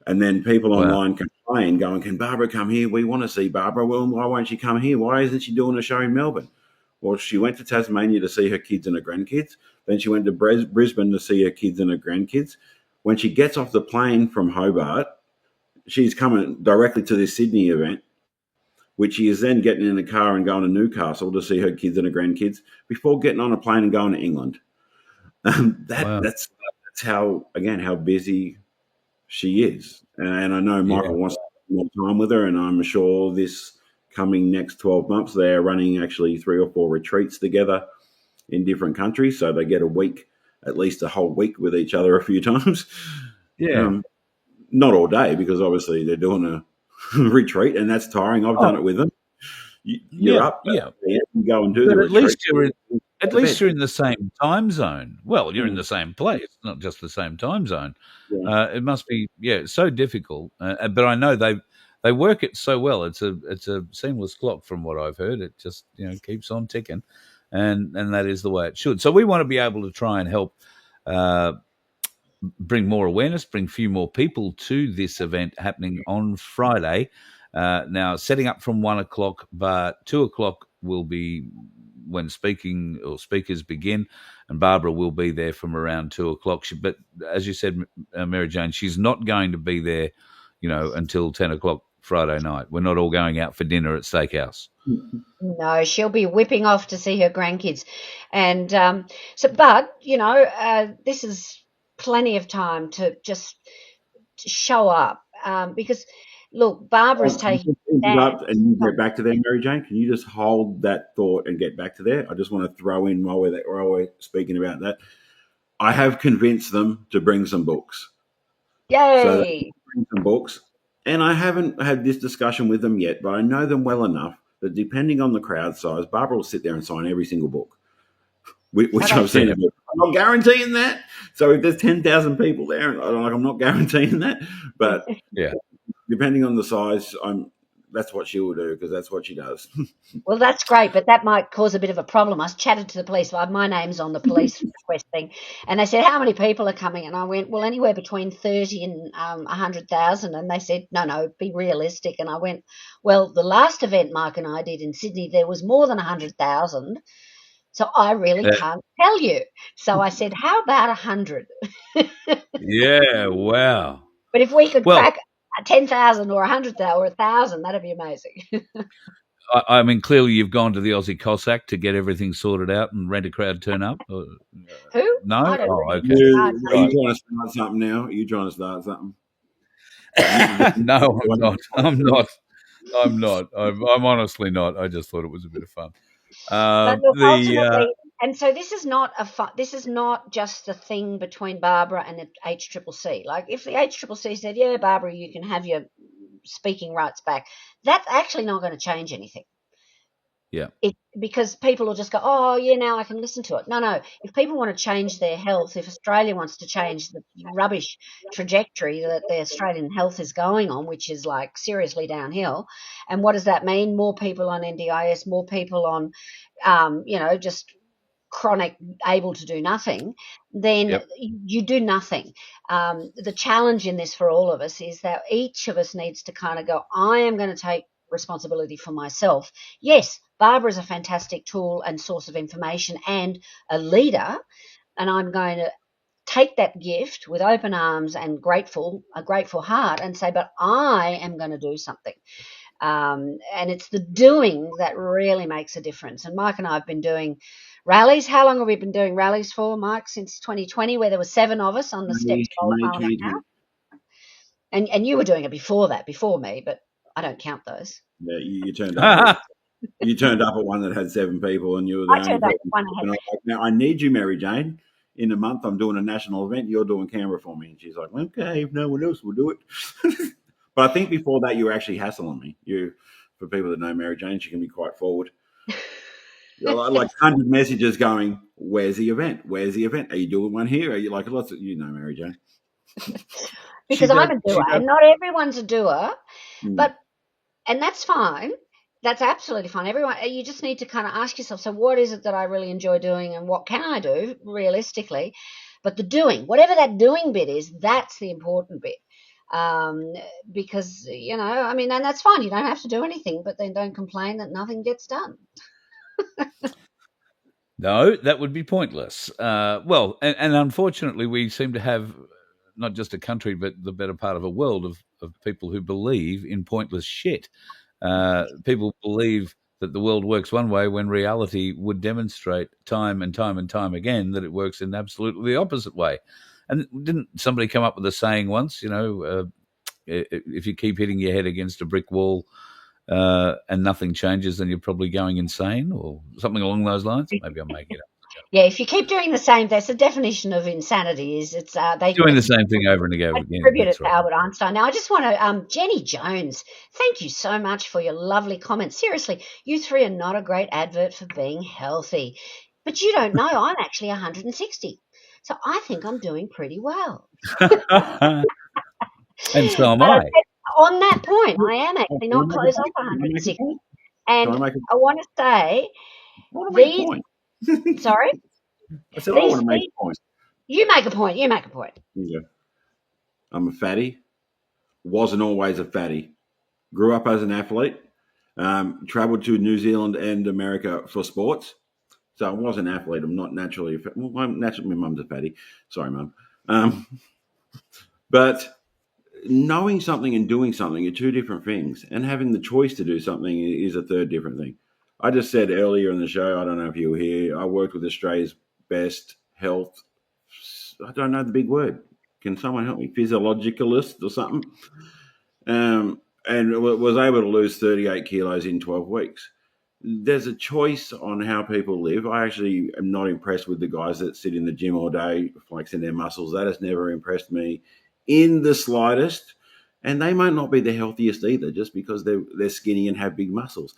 And then people online complain, going, "Can Barbara come here? We want to see Barbara. Well, why won't she come here? Why isn't she doing a show in Melbourne?" Well, she went to Tasmania to see her kids and her grandkids. Then she went to Brisbane to see her kids and her grandkids. When she gets off the plane from Hobart, she's coming directly to this Sydney event, which she is then getting in a car and going to Newcastle to see her kids and her grandkids before getting on a plane and going to England. That's how busy she is. And I know Michael wants to spend more time with her, and I'm sure this coming next 12 months, they're running actually 3 or 4 retreats together in different countries. So they get a week, at least a whole week with each other a few times. Yeah. Not all day, because obviously they're doing a retreat, and that's tiring. I've done it with them. You're up. You go and do the retreat. At least you're in the same time zone. Well, you're in the same place, not just the same time zone. Yeah. It must be so difficult. But I know they work it so well. It's a seamless clock, from what I've heard. It just keeps on ticking, and that is the way it should. So we want to be able to try and help bring more awareness, bring a few more people to this event happening on Friday. Now, setting up from 1 o'clock, but 2 o'clock will be when speakers begin, and Barbara will be there from around 2 o'clock. But as you said, Mary-Jane, she's not going to be there, until 10 o'clock Friday night. We're not all going out for dinner at Steakhouse. No, she'll be whipping off to see her grandkids. And this is plenty of time to just show up, because look, Barbara's taking that. And you get back to there, Mary-Jane. Can you just hold that thought and get back to there? I just want to throw in while we're speaking about that. I have convinced them to bring some books. Yay! So bring some books. And I haven't had this discussion with them yet, but I know them well enough that depending on the crowd size, Barbara will sit there and sign every single book, which I've seen. I'm not guaranteeing that. So if there's 10,000 people there, I'm not guaranteeing that. But depending on the size, that's what she will do, because that's what she does. Well, that's great, but that might cause a bit of a problem. I chatted to the police. My name's on the police request thing, and they said, "How many people are coming?" And I went, "Well, anywhere between 30 and 100,000." And they said, "No, be realistic." And I went, "Well, the last event Mark and I did in Sydney, there was more than 100,000. So I really can't tell you." So I said, "How about 100?" Yeah, wow. But if we could crack 10,000 or 100,000 or 1,000, that'd be amazing. I mean, clearly you've gone to the Aussie Cossack to get everything sorted out and rent a crowd turn up. Who? No. Okay. Are you trying to start something now? Are you trying to start something? No, I'm not. I'm not. I'm honestly not. I just thought it was a bit of fun. And so this is not this is not just a thing between Barbara and the HCCC. Like, if the HCCC said, "Yeah, Barbara, you can have your speaking rights back," that's actually not going to change anything. Yeah. Because people will just go, "Oh, yeah, now I can listen to it." No. If people want to change their health, if Australia wants to change the rubbish trajectory that the Australian health is going on, which is like seriously downhill, and what does that mean? More people on NDIS, more people on, just chronic able to do nothing, then you do nothing. The challenge in this for all of us is that each of us needs to kind of go, "I am going to take responsibility for myself." Yes, Barbara is a fantastic tool and source of information and a leader, and I'm going to take that gift with open arms and a grateful heart, and say, "But I am going to do something." And it's the doing that really makes a difference. And Mike and I have been doing rallies. How long have we been doing rallies for, Mike? Since 2020, where there were 7 of us on the steps of Parliament House. And you were doing it before me, but I don't count those. Yeah, you turned up. You turned up at one that had 7 people, and you were the only person. Now, I need you, Mary-Jane. In a month, I'm doing a national event. You're doing Canberra for me. And she's like, "Okay, if no one else will do it." But I think before that, you were actually hassling me. For people that know Mary-Jane, she can be quite forward. Like 100 messages going, "Where's the event? Where's the event? Are you doing one here?" Are you like, lots of, Mary-Jane? Because I'm a doer, and not everyone's a doer, and that's fine. That's absolutely fine. Everyone, you just need to kind of ask yourself, so what is it that I really enjoy doing and what can I do realistically? But the doing, whatever that doing bit is, that's the important bit. Because, you know, I mean, and that's fine. You don't have to do anything, but then don't complain that nothing gets done. No, that would be pointless. Well, and unfortunately, we seem to have not just a country, but the better part of a world of people who believe in pointless shit. People believe that the world works one way when reality would demonstrate time and time and time again that it works in absolutely the opposite way. And didn't somebody come up with a saying once, you know, if you keep hitting your head against a brick wall and nothing changes, then you're probably going insane or something along those lines? Maybe I'm making it up. Yeah, if you keep doing the same, that's the definition of insanity. Is it's they Doing the same thing over and over again. attribute it That's to right. Albert Einstein. Now, I just want to, Jenny Jones, thank you so much for your lovely comments. Seriously, you three are not a great advert for being healthy, but you don't know I'm actually 160, so I think I'm doing pretty well. And so am But I. on that point, I am actually Can I not make close a off point? Can I make a 160, point? and Can I make a, I want to say I want to make a these. point. Sorry, I said I want to make these. a point. You make a point. You make a point. Yeah. I'm a fatty. Wasn't always a fatty. Grew up as an athlete. Traveled to New Zealand and America for sports. So I was an athlete. I'm not naturally a fatty. Well, naturally, my mum's a fatty. Sorry, mum. But knowing something and doing something are two different things. And having the choice to do something is a third different thing. I just said earlier in the show, I don't know if you were here, I worked with Australia's best health. I don't know the big word. Can someone help me? Physiologicalist or something? And was able to lose 38 kilos in 12 weeks. There's a choice on how people live. I actually am not impressed with the guys that sit in the gym all day flexing their muscles. That has never impressed me in the slightest. And they might not be the healthiest either, just because they're skinny and have big muscles.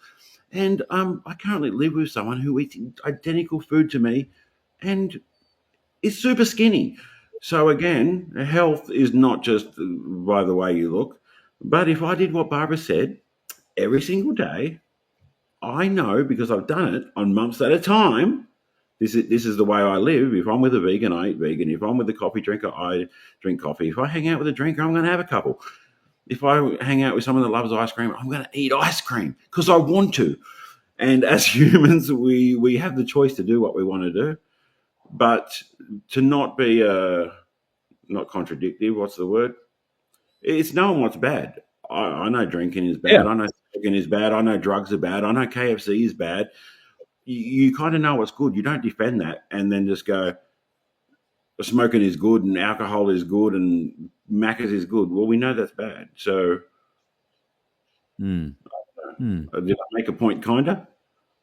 And I currently live with someone who eats identical food to me and is super skinny. So again, health is not just by the way you look. But if I did what Barbara said every single day, I know because I've done it on months at a time. This is the way I live. If I'm with a vegan, I eat vegan. If I'm with a coffee drinker, I drink coffee. If I hang out with a drinker, I'm going to have a couple. If I hang out with someone that loves ice cream, I'm going to eat ice cream because I want to. And as humans, we have the choice to do what we want to do. But to not be not contradictive, what's the word? It's knowing what's bad. I know drinking is bad. Yeah. I know smoking is bad. I know drugs are bad. I know KFC is bad. You kind of know what's good. You don't defend that and then just go, smoking is good and alcohol is good and Macca's is good. Well, we know that's bad. So did I make a point, kinda,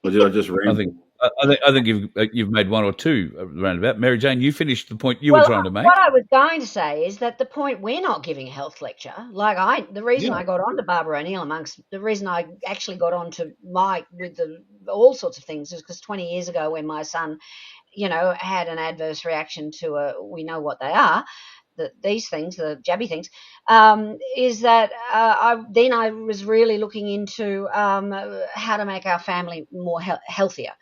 or did I just ramble? I think you've made one or two roundabout. Mary-Jane, you finished the point you were trying to make. What I was going to say is that the point, we're not giving a health lecture. The reason I got on to Barbara O'Neill, amongst the reason I actually got on to Mike with all sorts of things, is because 20 years ago when my son, you know, had an adverse reaction to we know what they are, these things, the jabby things, is that I was really looking into how to make our family more healthier.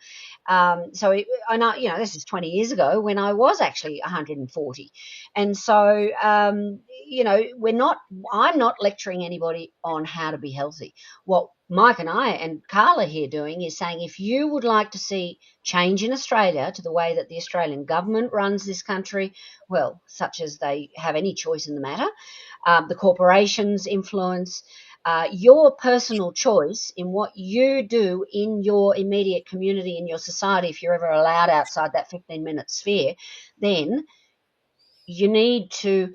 So I know, you know, this is 20 years ago when I was actually 140. And so, you know, I'm not lecturing anybody on how to be healthy. What Mike and I and Carla here doing is saying, if you would like to see change in Australia to the way that the Australian government runs this country, well, such as they have any choice in the matter, the corporations' influence, your personal choice in what you do in your immediate community, in your society, if you're ever allowed outside that 15-minute sphere, then you need to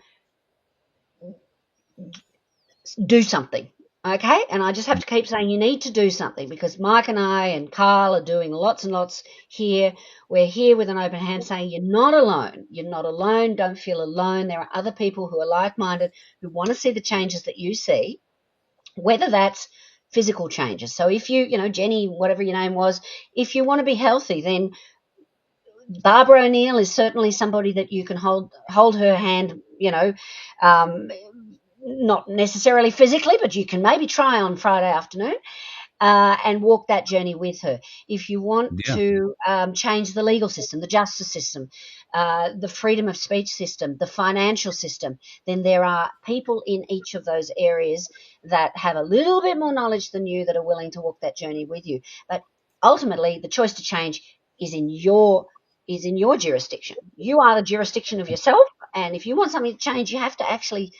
do something. Okay, and I just have to keep saying you need to do something, because Mike and I and Carl are doing lots and lots here. We're here with an open hand saying you're not alone. You're not alone. Don't feel alone. There are other people who are like-minded who want to see the changes that you see, whether that's physical changes. So if you know, Jenny, whatever your name was, if you want to be healthy, then Barbara O'Neill is certainly somebody that you can hold her hand, you know, not necessarily physically, but you can maybe try on Friday afternoon. and walk that journey with her. If you want Yeah. to change the legal system, the justice system, the freedom of speech system, the financial system, then there are people in each of those areas that have a little bit more knowledge than you that are willing to walk that journey with you. But ultimately, the choice to change is in your jurisdiction. You are the jurisdiction of yourself, and if you want something to change, you have to actually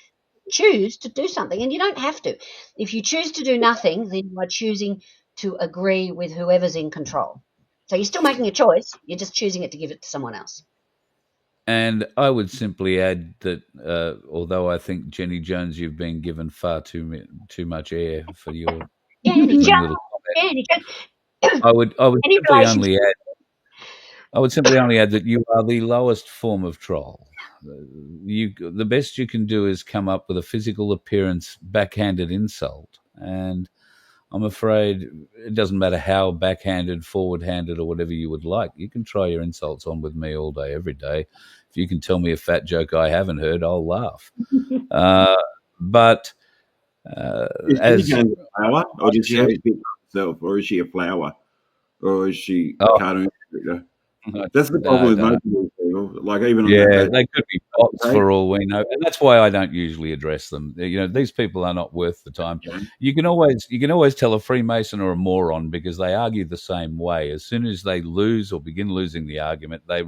choose to do something, and you don't have to. If you choose to do nothing, then you are choosing to agree with whoever's in control. So you're still making a choice, you're just choosing it to give it to someone else. And I would simply add that although I think, Jenny Jones, you've been given far too much air for your Jenny slim Jones, little comment, Jenny Jones. I would Any simply relation only add that you are the lowest form of troll. The best you can do is come up with a physical appearance backhanded insult, and I'm afraid it doesn't matter how backhanded, forward-handed, or whatever you would like. You can try your insults on with me all day, every day. If you can tell me a fat joke I haven't heard, I'll laugh. But Is Jenny as Jones a flower, or did she have it picked herself, or is she a flower, or is she a cartoon character? That's the problem with most of these people. Like even on that they could be bots for all we know, and that's why I don't usually address them. These people are not worth the time. You can always tell a Freemason or a moron because they argue the same way. As soon as they lose or begin losing the argument, they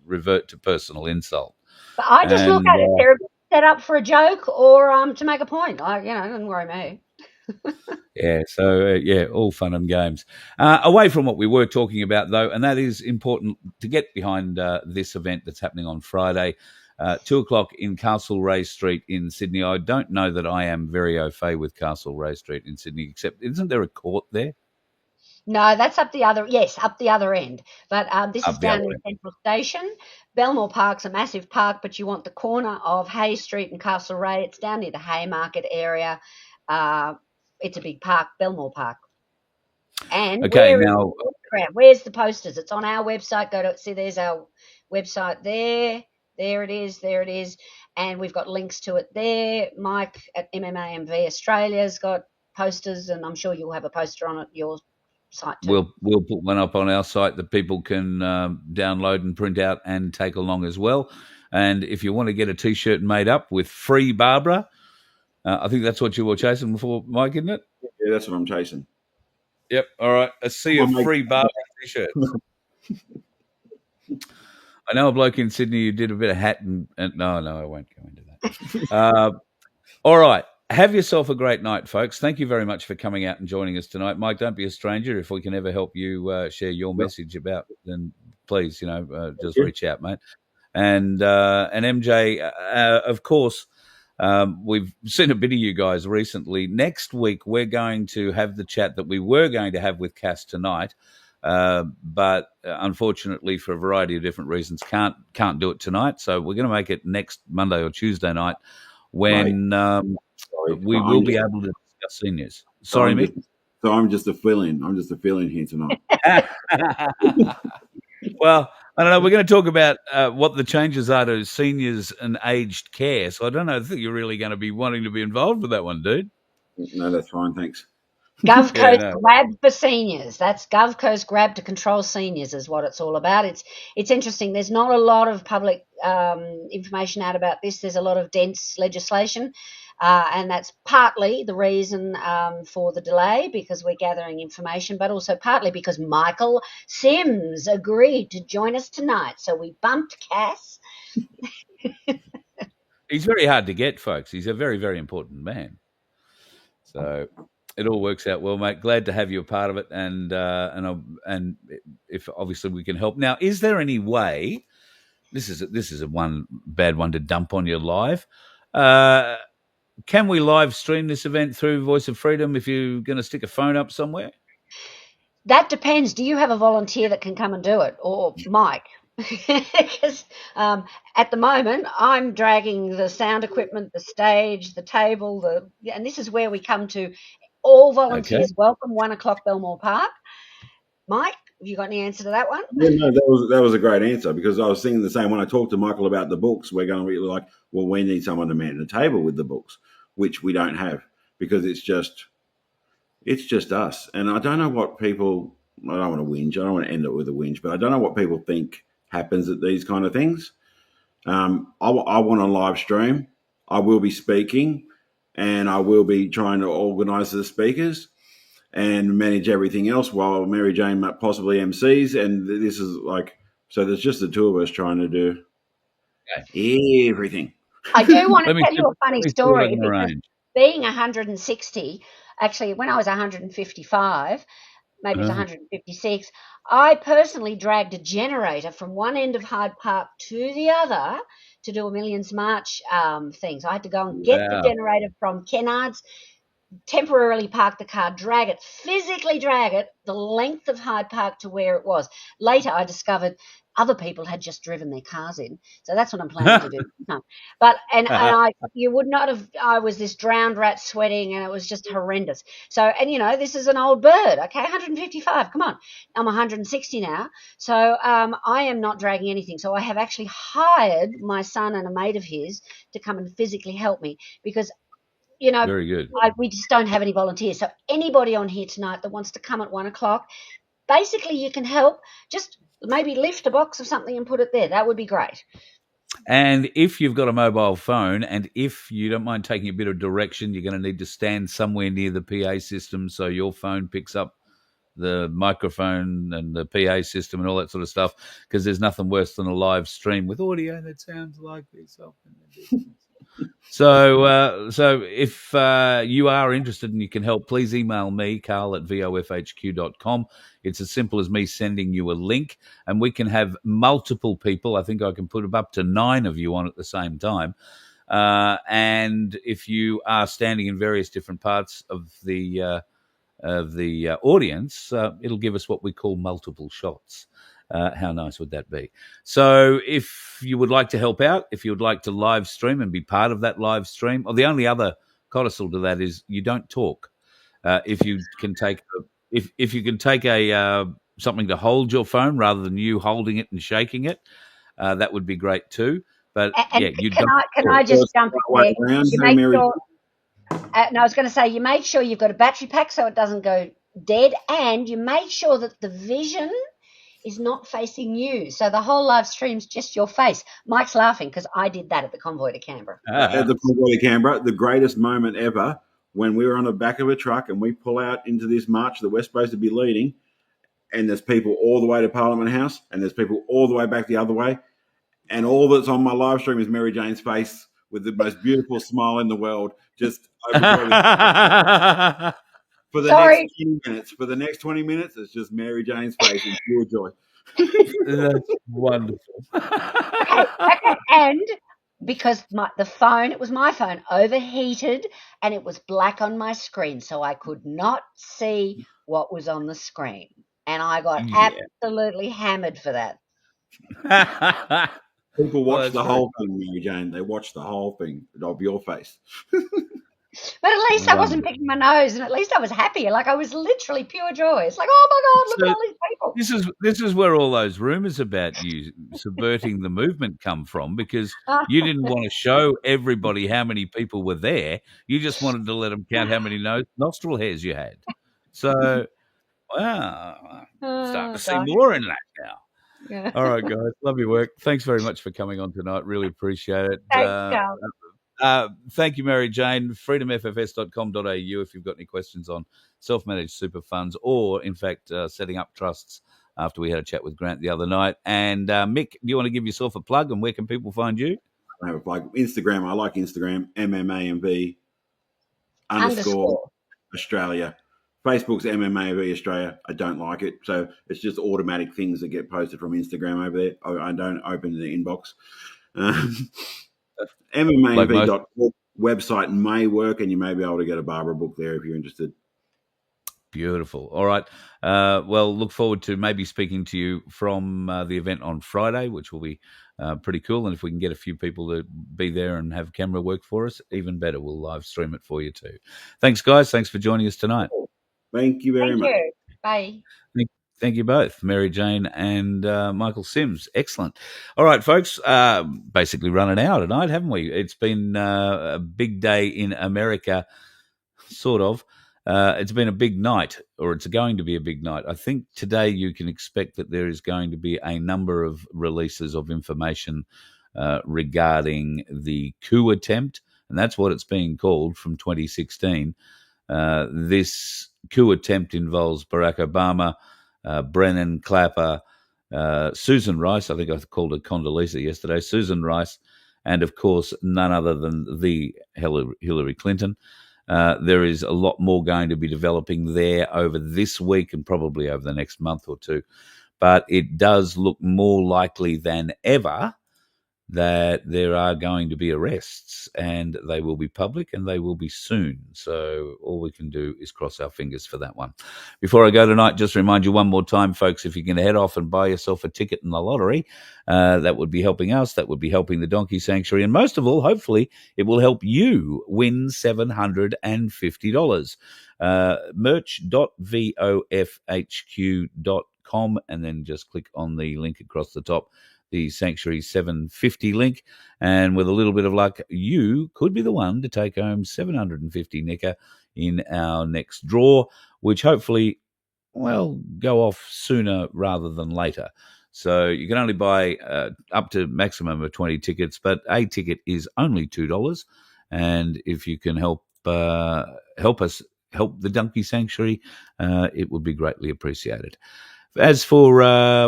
revert to personal insult. But I just look at it, they're set up for a joke or to make a point. Like, doesn't worry me. Yeah, so all fun and games. Away from what we were talking about, though, and that is important to get behind this event that's happening on Friday, 2:00 in Castlereagh Street in Sydney. I don't know that I am very au fait with Castlereagh Street in Sydney, except isn't there a court there? No, that's up the other end. But this is down in the Central Station. Belmore Park's a massive park, but you want the corner of Hay Street and Castlereagh. It's down near the Haymarket area. It's a big park, Belmore Park. And where's the posters? It's on our website. Go to see. There's our website there. There it is. And we've got links to it there. Mike at MMAMV Australia's got posters, and I'm sure you'll have a poster on your site too. We'll put one up on our site that people can download and print out and take along as well. And if you want to get a T-shirt made up with Free Barbara, I think that's what you were chasing before, Mike, isn't it? Yeah, that's what I'm chasing. Yep. All right. A sea of Free Barbara T-shirts. I know a bloke in Sydney who did a bit of hat and no, I won't go into that. All right. Have yourself a great night, folks. Thank you very much for coming out and joining us tonight. Mike, don't be a stranger. If we can ever help you share your message about, then please, just reach out, mate. And MJ, of course, we've seen a bit of you guys recently. Next week, we're going to have the chat that we were going to have with Cass tonight, but unfortunately, for a variety of different reasons, can't do it tonight. So we're going to make it next Monday or Tuesday night when we will be able to discuss seniors. Sorry, Mick. So I'm just a fill-in. I'm just a fill-in here tonight. Well, I don't know. We're going to talk about what the changes are to seniors and aged care. So I don't know. I think you're really going to be wanting to be involved with that one, dude. No, that's fine. Thanks. GovCo's Grab for Seniors. That's GovCo's Grab to Control Seniors is what it's all about. It's interesting. There's not a lot of public information out about this. There's a lot of dense legislation, and that's partly the reason for the delay, because we're gathering information, but also partly because Michael Simms agreed to join us tonight. So we bumped Cass. He's very hard to get, folks. He's a very, very important man. So it all works out well, mate. Glad to have you a part of it, and if obviously we can help. Now, is there any way? This is a one bad one to dump on you live. Can we live stream this event through Voice of Freedom if you're going to stick a phone up somewhere? That depends. Do you have a volunteer that can come and do it, or Mike? Because at the moment, I'm dragging the sound equipment, the stage, the table, and this is where we come to. All volunteers welcome. 1:00 Belmore Park. Mike, have you got any answer to that one? Yeah, no, that was a great answer, because I was thinking the same when I talked to Michael about the books. We're going to be like, well, we need someone to man the table with the books, which we don't have, because it's just, it's just us. And I don't know what people, I don't want to whinge, I don't want to end it with a whinge, but I don't know what people think happens at these kind of things. I want to live stream. I will be speaking, and I will be trying to organise the speakers and manage everything else while Mary-Jane possibly MCs. And this is like, so there's just the two of us trying to do everything. I do want to tell you a let funny me see what I story can because arrange. being 160, actually, when I was 155, maybe it's 156, I personally dragged a generator from one end of Hyde Park to the other to do a Millions March thing. So I had to go and get the Wow. generator from Kennards, temporarily park the car, physically drag it the length of Hyde Park to where it was. Later, I discovered other people had just driven their cars in, so that's what I'm planning to do. No. But you would not have. I was this drowned rat sweating, and it was just horrendous. So, and this is an old bird. Okay, 155. Come on, I'm 160 now, so I am not dragging anything. So I have actually hired my son and a mate of his to come and physically help me because. Very good. We just don't have any volunteers. So anybody on here tonight that wants to come at 1 o'clock, basically you can help. Just maybe lift a box of something and put it there. That would be great. And if you've got a mobile phone, and if you don't mind taking a bit of direction, you're going to need to stand somewhere near the PA system so your phone picks up the microphone and the PA system and all that sort of stuff, because there's nothing worse than a live stream with audio that sounds like this off in the distance. So if you are interested and you can help, please email me, carl@vofhq.com. It's as simple as me sending you a link, and we can have multiple people. I think I can put up to 9 of you on at the same time. And if you are standing in various different parts of the audience, it'll give us what we call multiple shots. How nice would that be? So if you would like to help out, if you would like to live stream and be part of that live stream, or the only other codicil to that is you don't talk. If you can take something to hold your phone rather than you holding it and shaking it, that would be great too. But you can I just jump in there? You make sure. I was going to say you make sure you've got a battery pack so it doesn't go dead, and you make sure that the vision is not facing you. So the whole live stream's just your face. Mike's laughing because I did that at the Convoy to Canberra. At the Convoy to Canberra, the greatest moment ever when we were on the back of a truck and we pull out into this march that we're supposed to be leading, and there's people all the way to Parliament House and there's people all the way back the other way, and all that's on my live stream is Mary-Jane's face with the most beautiful smile in the world, just overflowing. For the next 20 minutes. For the next 20 minutes, it's just Mary-Jane's face in pure joy. That's wonderful. Okay. And because it was my phone, overheated, and it was black on my screen, so I could not see what was on the screen. And I got absolutely hammered for that. People watch the whole thing, Mary-Jane. They watch the whole thing of your face. But at least I wasn't picking my nose, and at least I was happy. Like I was literally pure joy. It's like, oh my God, look at all these people. This is where all those rumours about you subverting the movement come from, because you didn't want to show everybody how many people were there. You just wanted to let them count how many nostril hairs you had. So, wow, I'm starting to see more in that now. Yeah. All right, guys, love your work. Thanks very much for coming on tonight. Really appreciate it. Thanks, Carl. Thank you, Mary-Jane. FreedomFFS.com.au if you've got any questions on self-managed super funds or, in fact, setting up trusts after we had a chat with Grant the other night. And Mick, do you want to give yourself a plug, and where can people find you? I have a plug. Instagram. I like Instagram. MMAMV _ Australia. Facebook's MMAMV Australia. I don't like it. So it's just automatic things that get posted from Instagram over there. I don't open the inbox. MMAV.org website may work, and you may be able to get a Barbara book there if you're interested. Beautiful. All right. Well, look forward to maybe speaking to you from the event on Friday, which will be pretty cool. And if we can get a few people to be there and have camera work for us, even better. We'll live stream it for you too. Thanks, guys. Thanks for joining us tonight. Thank you very much. Bye. Thank you both, Mary-Jane and Michael Simms. Excellent. All right, folks, basically running out tonight, haven't we? It's been a big day in America, sort of. It's been a big night, or it's going to be a big night. I think today you can expect that there is going to be a number of releases of information regarding the coup attempt, and that's what it's being called from 2016. This coup attempt involves Barack Obama, Brennan Clapper, Susan Rice. I think I called her Condoleezza yesterday. Susan Rice, and of course none other than the Hillary Clinton. There is a lot more going to be developing there over this week and probably over the next month or two. But it does look more likely than ever that there are going to be arrests, and they will be public and they will be soon. So all we can do is cross our fingers for that one. Before I go tonight, just remind you one more time, folks, if you can head off and buy yourself a ticket in the lottery, that would be helping us, that would be helping the Donkey Sanctuary, and most of all, hopefully, it will help you win $750. Merch.vofhq.com, and then just click on the link across the top, the Sanctuary 750 link, and with a little bit of luck, you could be the one to take home 750 nicker in our next draw, which hopefully, well, go off sooner rather than later. So you can only buy up to maximum of 20 tickets, but a ticket is only $2, and if you can help us help the Donkey Sanctuary, it would be greatly appreciated. As for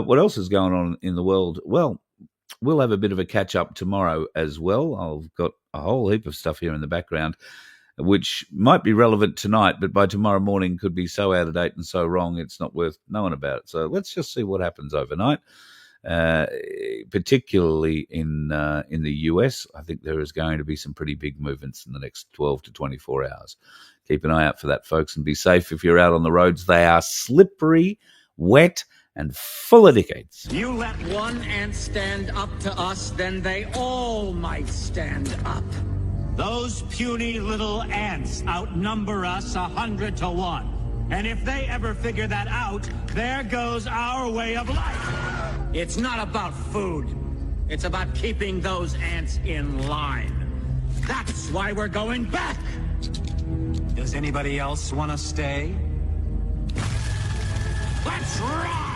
what else is going on in the world, well, we'll have a bit of a catch-up tomorrow as well. I've got a whole heap of stuff here in the background, which might be relevant tonight, but by tomorrow morning could be so out of date and so wrong it's not worth knowing about it. So let's just see what happens overnight, particularly in the US. I think there is going to be some pretty big movements in the next 12 to 24 hours. Keep an eye out for that, folks, and be safe if you're out on the roads. They are slippery, wet, and full of dickheads. You let one ant stand up to us, then they all might stand up. Those puny little ants outnumber us 100 to 1. And if they ever figure that out, there goes our way of life. It's not about food. It's about keeping those ants in line. That's why we're going back. Does anybody else want to stay? Let's rock!